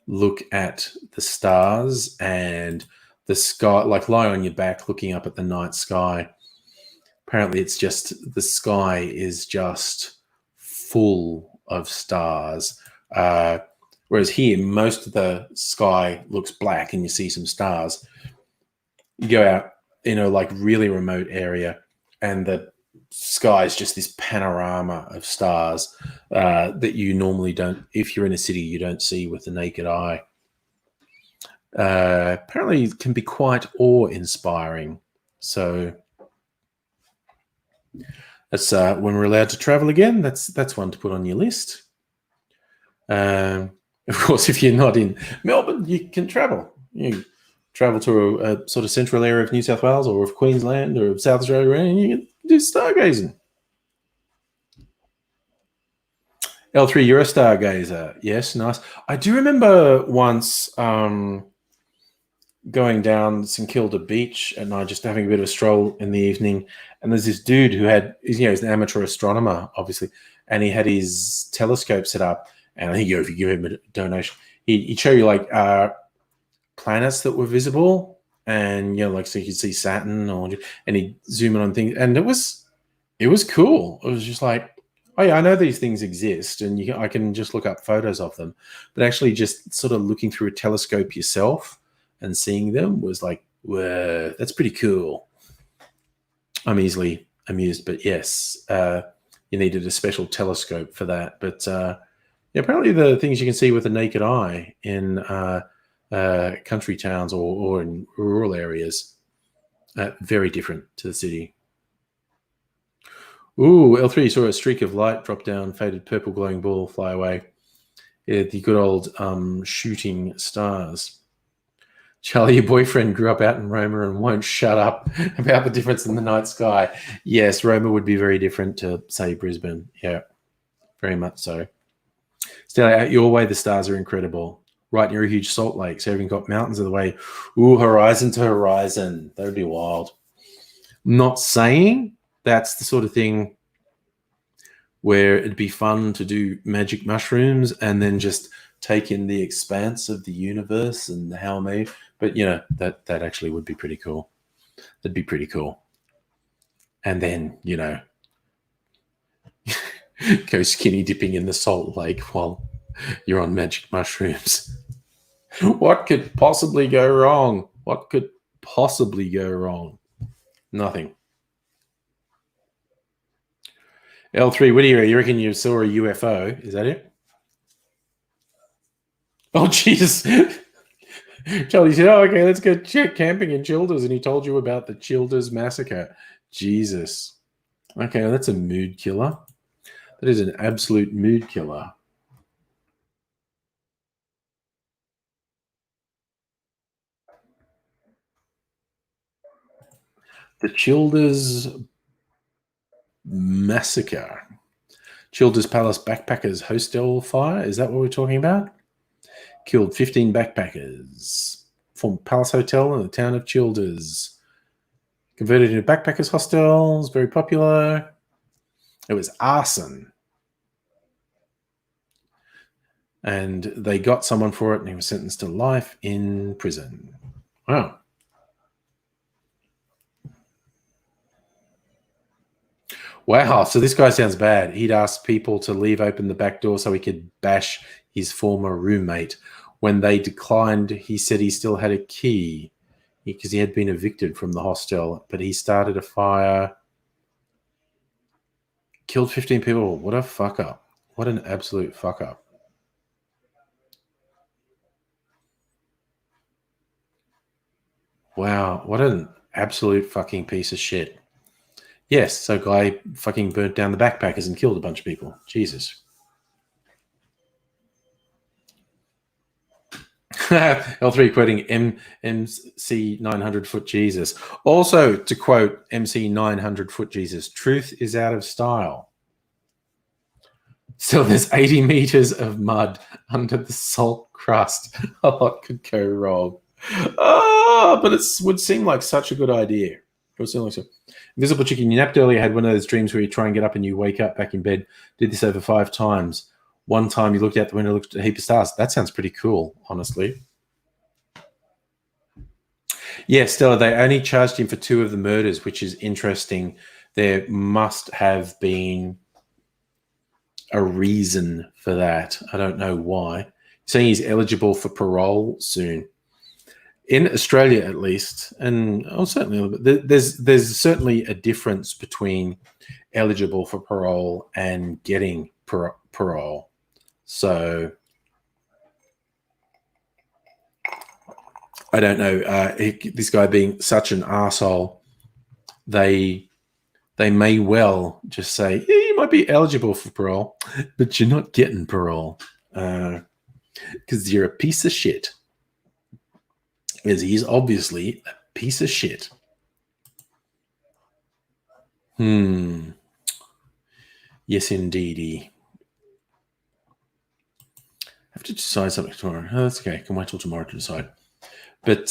look at the stars and the sky, like lie on your back looking up at the night sky. Apparently it's just the sky is just full of stars. Whereas here, most of the sky looks black and you see some stars. You go out, like really remote area and the sky is just this panorama of stars that you normally don't, if you're in a city, you don't see with the naked eye. Apparently it can be quite awe-inspiring. So that's when we're allowed to travel again, that's one to put on your list. Of course, if you're not in Melbourne, you can travel. You travel to a sort of central area of New South Wales or of Queensland or of South Australia, and you can do stargazing. L3, you're a stargazer. Yes, nice. I do remember once going down St Kilda Beach at night, just having a bit of a stroll in the evening, and there's this dude who had, he's an amateur astronomer, obviously, and he had his telescope set up, and I think if you give him a donation, he'd show you like planets that were visible, and like so you could see Saturn, and he'd zoom in on things, and it was cool. It was just like, oh yeah, I know these things exist, and I can just look up photos of them, but actually just sort of looking through a telescope yourself and seeing them was like, whoa, that's pretty cool. I'm easily amused, but yes, you needed a special telescope for that. But apparently the things you can see with the naked eye in country towns or in rural areas very different to the city. Ooh, L3 saw a streak of light drop down, faded purple glowing ball fly away. Yeah, the good old shooting stars. Charlie, your boyfriend grew up out in Roma and won't shut up about the difference in the night sky. Yes, Roma would be very different to, say, Brisbane. Yeah, very much so. Still, out your way, the stars are incredible. Right near a huge salt lake, so even got mountains of the way. Ooh, horizon to horizon. That would be wild. I'm not saying that's the sort of thing where it'd be fun to do magic mushrooms and then just take in the expanse of the universe and how made. But that actually would be pretty cool. That'd be pretty cool. And then go skinny dipping in the salt lake while you're on magic mushrooms. What could possibly go wrong? What could possibly go wrong? Nothing. L3, what do you reckon you saw a UFO? Is that it? Oh, Jesus. Charlie said, oh, okay, let's go camping in Childers. And he told you about the Childers massacre. Jesus. Okay, well, that's a mood killer. That is an absolute mood killer. The Childers massacre. Childers Palace backpackers hostel fire. Is that what we're talking about? Killed 15 backpackers. Formed Palace Hotel in the town of Childers. Converted into backpackers hostels. Very popular. It was arson. And they got someone for it, and he was sentenced to life in prison. Wow. Wow, so this guy sounds bad. He'd asked people to leave open the back door so he could bash his former roommate. When they declined, he said he still had a key because he had been evicted from the hostel, but he started a fire, killed 15 people. What a fuck up. What an absolute fuck up. Wow, what an absolute fucking piece of shit. Yes, so guy fucking burnt down the backpackers and killed a bunch of people. Jesus. L3 quoting MC 900 Foot Jesus. Also, to quote MC 900 Foot Jesus, truth is out of style. So there's 80 meters of mud under the salt crust. A lot could go wrong. But it would seem like such a good idea. It would seem like so. Invisible Chicken, you napped earlier, had one of those dreams where you try and get up and you wake up back in bed. Did this over 5 times. One time you looked out the window, looked at a heap of stars. That sounds pretty cool, honestly. Yeah, Stella, they only charged him for 2 of the murders, which is interesting. There must have been a reason for that. I don't know why. Saying he's eligible for parole soon. In Australia, at least, and certainly, there's certainly a difference between eligible for parole and getting parole. So I don't know. This guy being such an arsehole, they may well just say, yeah, you might be eligible for parole, but you're not getting parole because you're a piece of shit. Because he's obviously a piece of shit. Yes, indeedy. I have to decide something tomorrow. Oh, that's okay. I can wait till tomorrow to decide. But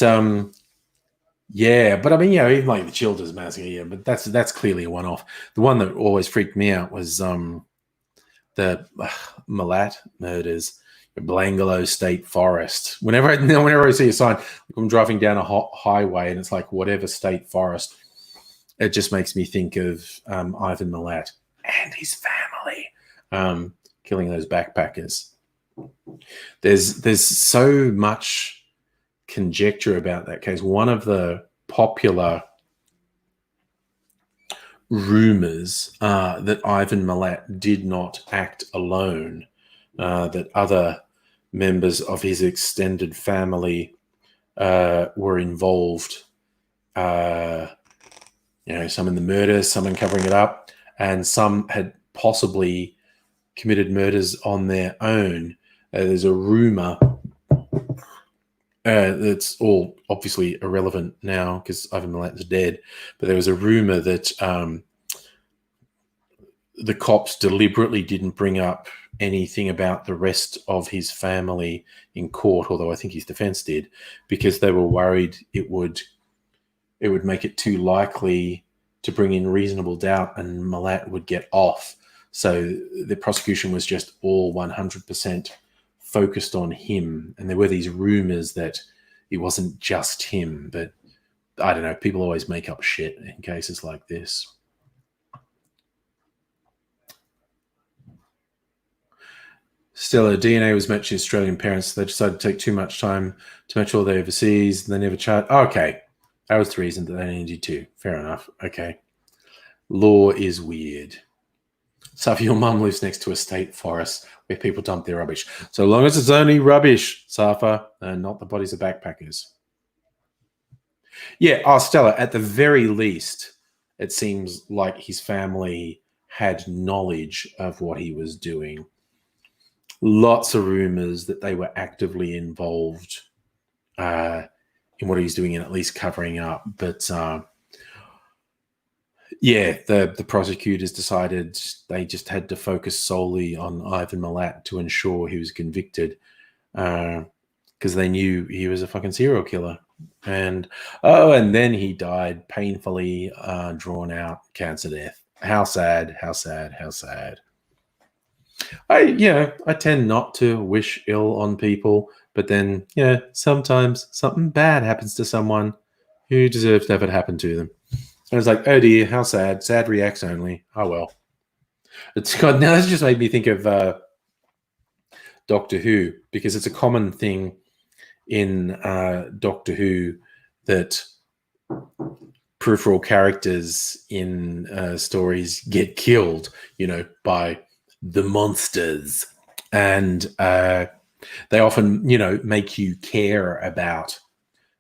yeah, but I mean, even like the Childers massacre, yeah, but that's clearly a one-off. The one that always freaked me out was the Malat murders. Blangalo State Forest. Whenever I see a sign, I'm driving down a highway and it's like whatever state forest, it just makes me think of Ivan Milat and his family killing those backpackers. There's so much conjecture about that case. One of the popular rumors that Ivan Milat did not act alone. That other members of his extended family were involved. Some in the murder, some in covering it up, and some had possibly committed murders on their own. There's a rumor that's all obviously irrelevant now because Ivan Milat is dead, but there was a rumor that the cops deliberately didn't bring up anything about the rest of his family in court, although I think his defense did, because they were worried it would make it too likely to bring in reasonable doubt and Milat would get off. So the prosecution was just all 100% focused on him. And there were these rumors that it wasn't just him, but I don't know, people always make up shit in cases like this. Stella, DNA was matching Australian parents. So they decided to take too much time to match all the overseas. And they never charged. Oh, okay. That was the reason that they needed to. Fair enough. Okay. Law is weird. So if your mum lives next to a state forest where people dump their rubbish, so long as it's only rubbish, Safa, and not the bodies of backpackers. Yeah. Stella, at the very least, it seems like his family had knowledge of what he was doing. Lots of rumors that they were actively involved in what he's doing and at least covering up. But Yeah, the prosecutors decided they just had to focus solely on Ivan Milat to ensure he was convicted, because they knew he was a fucking serial killer. And and then he died painfully, drawn out cancer death. How sad! How sad! How sad! I tend not to wish ill on people, but then sometimes something bad happens to someone who deserves to have it happen to them. And it's like, oh dear, how sad. Sad reacts only. Oh well. It's God. Now this just made me think of Doctor Who, because it's a common thing in Doctor Who that peripheral characters in stories get killed, by the monsters, and they often, make you care about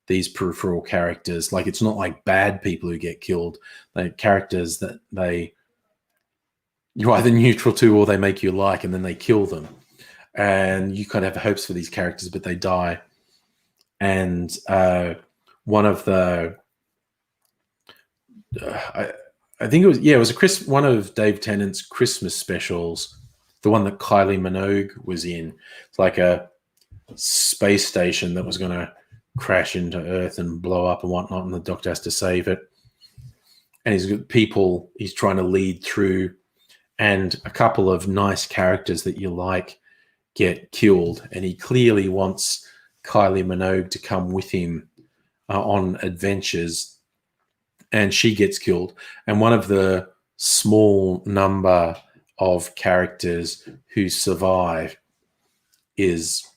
these peripheral characters. Like, it's not like bad people who get killed; they're characters that you're either neutral to or they make you like, and then they kill them, and you kind of have hopes for these characters, but they die. And one of the I think it was one of Dave Tennant's Christmas specials, the one that Kylie Minogue was in. It's like a space station that was going to crash into Earth and blow up and whatnot, and the Doctor has to save it. And he's got people he's trying to lead through, and a couple of nice characters that you like get killed, and he clearly wants Kylie Minogue to come with him on adventures, and she gets killed. And one of the small number of characters who survive is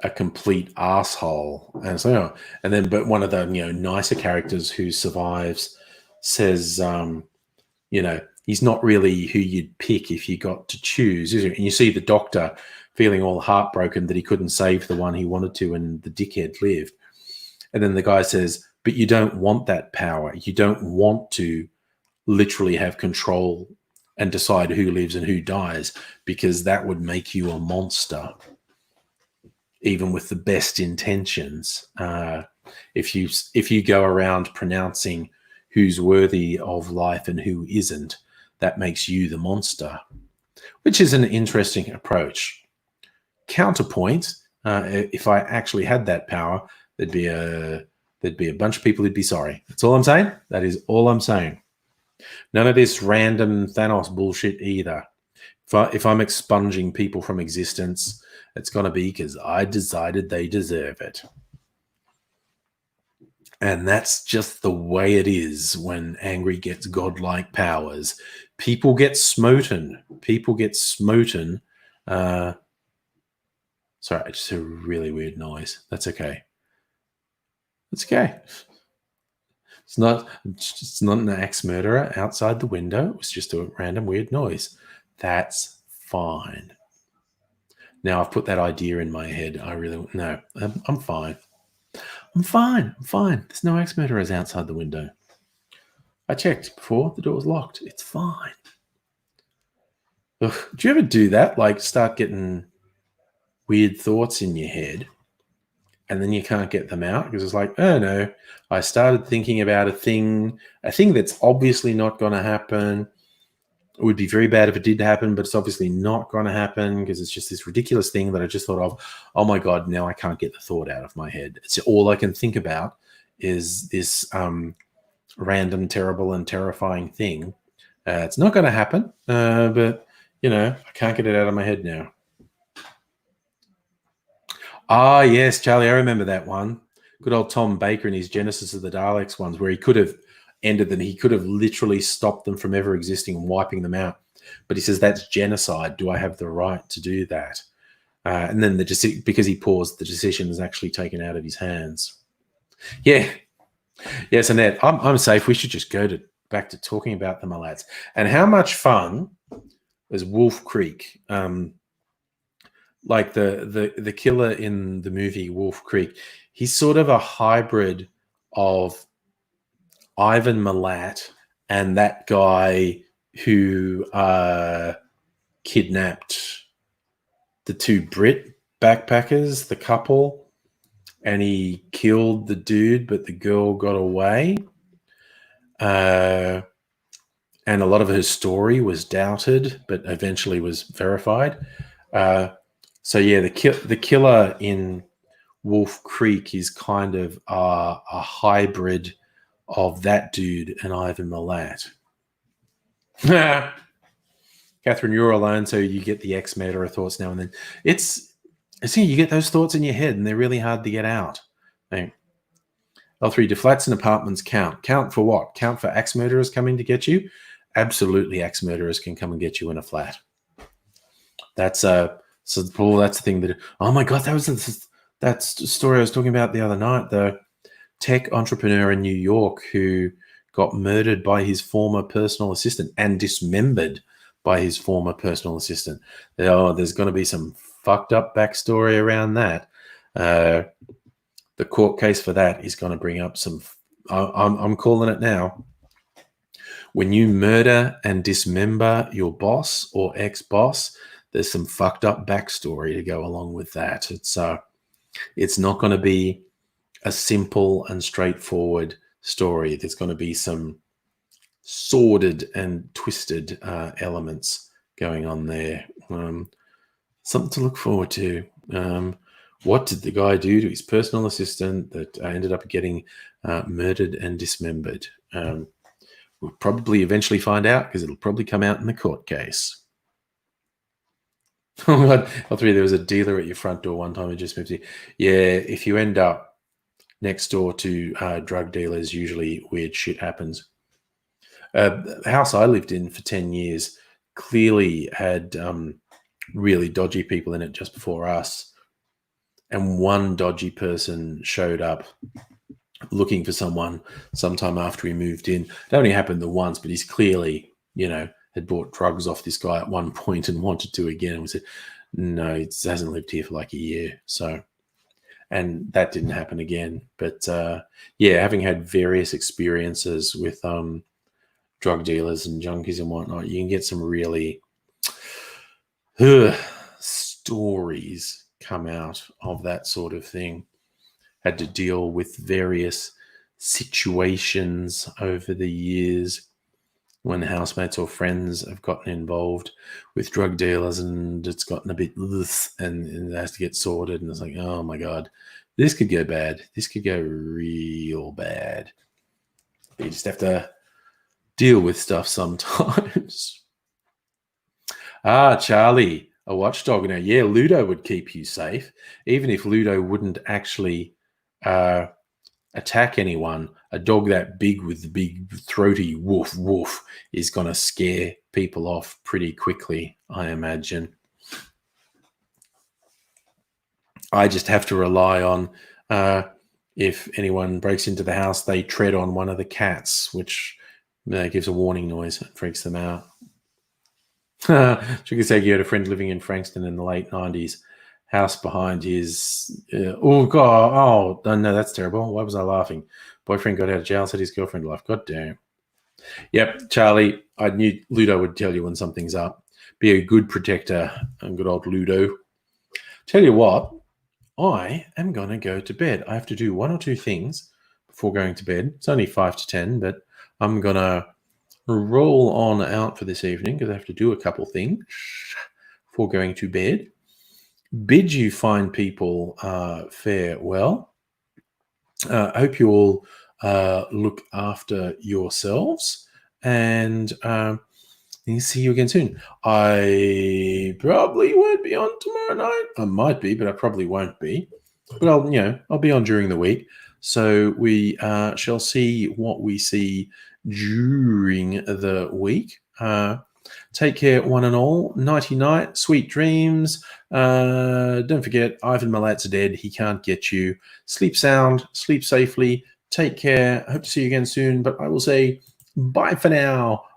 a complete asshole. And so, and then, but one of the nicer characters who survives says, he's not really who you'd pick if you got to choose, is he? And you see the Doctor feeling all heartbroken that he couldn't save the one he wanted to, and the dickhead lived. And then the guy says, but you don't want that power. You don't want to literally have control and decide who lives and who dies, because that would make you a monster, even with the best intentions. If you go around pronouncing who's worthy of life and who isn't, that makes you the monster, which is an interesting approach. Counterpoint, if I actually had that power, there'd be a bunch of people who'd be sorry. That's all I'm saying. That is all I'm saying. None of this random Thanos bullshit either. If I'm expunging people from existence, it's going to be because I decided they deserve it. And that's just the way it is when Angry gets godlike powers. People get smoten. People get smoten. Sorry, I just heard a really weird noise. That's okay. It's okay. It's not an axe murderer outside the window. It was just a random weird noise. That's fine. Now I've put that idea in my head. I'm fine. I'm fine. There's no axe murderers outside the window. I checked before. The door was locked. It's fine. Ugh. Do you ever do that? Like, start getting weird thoughts in your head, and then you can't get them out because it's like, oh no, I started thinking about a thing that's obviously not going to happen. It would be very bad if it did happen, but it's obviously not going to happen because it's just this ridiculous thing that I just thought of. Oh my God, now I can't get the thought out of my head. It's all I can think about is this random, terrible, and terrifying thing. It's not going to happen, but, I can't get it out of my head now. Ah, yes, Charlie, I remember that one. Good old Tom Baker and his Genesis of the Daleks ones, where he could have ended them. He could have literally stopped them from ever existing and wiping them out. But he says, that's genocide. Do I have the right to do that? And then because he paused, the decision is actually taken out of his hands. Yeah. Yes, Annette, I'm safe. We should just go back to talking about the Malats. And how much fun was Wolf Creek? Like the killer in the movie Wolf Creek, he's sort of a hybrid of Ivan Milat and that guy who kidnapped the two Brit backpackers, the couple, and he killed the dude, but the girl got away. and a lot of her story was doubted, but eventually was verified. So yeah, the killer in Wolf Creek is kind of a hybrid of that dude and Ivan Milat. Catherine, you're alone, so you get the ex-murderer thoughts now and then. See, you get those thoughts in your head, and they're really hard to get out. Right. L3, do flats and apartments count? Count for what? Count for axe murderers coming to get you? Absolutely, axe murderers can come and get you in a flat. That's so Paul. That's the thing that. Oh my god, that story I was talking about the other night. The tech entrepreneur in New York who got murdered by his former personal assistant and dismembered by his former personal assistant. Oh, there's going to be some fucked up backstory around that. The court case for that is going to bring up some. I'm calling it now. When you murder and dismember your boss or ex-boss, there's some fucked up backstory to go along with that. It's not going to be a simple and straightforward story. There's going to be some sordid and twisted elements going on there. Something to look forward to. What did the guy do to his personal assistant that ended up getting murdered and dismembered? We'll probably eventually find out because it'll probably come out in the court case. Oh my god, L3, there was a dealer at your front door one time who just moved to you. Yeah, if you end up next door to drug dealers, usually weird shit happens. The house I lived in for 10 years clearly had really dodgy people in it just before us. And one dodgy person showed up looking for someone sometime after he moved in. It only happened the once, but he's clearly, had bought drugs off this guy at one point and wanted to again. And we said, no, he hasn't lived here for like a year. So, and that didn't happen again. But having had various experiences with drug dealers and junkies and whatnot, you can get some really stories come out of that sort of thing. Had to deal with various situations over the years when housemates or friends have gotten involved with drug dealers and it's gotten a bit and it has to get sorted, and it's like, oh my god, this could go bad. This could go real bad. But you just have to deal with stuff sometimes. Charlie, a watchdog now. Yeah, Ludo would keep you safe. Even if Ludo wouldn't actually attack anyone, a dog that big with the big throaty woof woof is going to scare people off pretty quickly, I imagine. I just have to rely on if anyone breaks into the house, they tread on one of the cats, which gives a warning noise and freaks them out. Tricky said you had a friend living in Frankston in the late 90s. House behind his no, that's terrible. Why was I laughing? Boyfriend got out of jail, said his girlfriend left. God damn. Yep, Charlie, I knew Ludo would tell you when something's up. Be a good protector, and good old Ludo. Tell you what, I am going to go to bed. I have to do one or two things before going to bed. It's only 5 to 10, but I'm going to roll on out for this evening because I have to do a couple things before going to bed. Bid you fine people farewell. I hope you all look after yourselves, and see you again soon. I probably won't be on tomorrow night. I might be, but I probably won't be. But I'll be on during the week. So we shall see what we see during the week. Take care, one and all. Nighty night, sweet dreams. Don't forget, Ivan Milat's dead. He can't get you. Sleep sound, sleep safely. Take care. Hope to see you again soon. But I will say bye for now.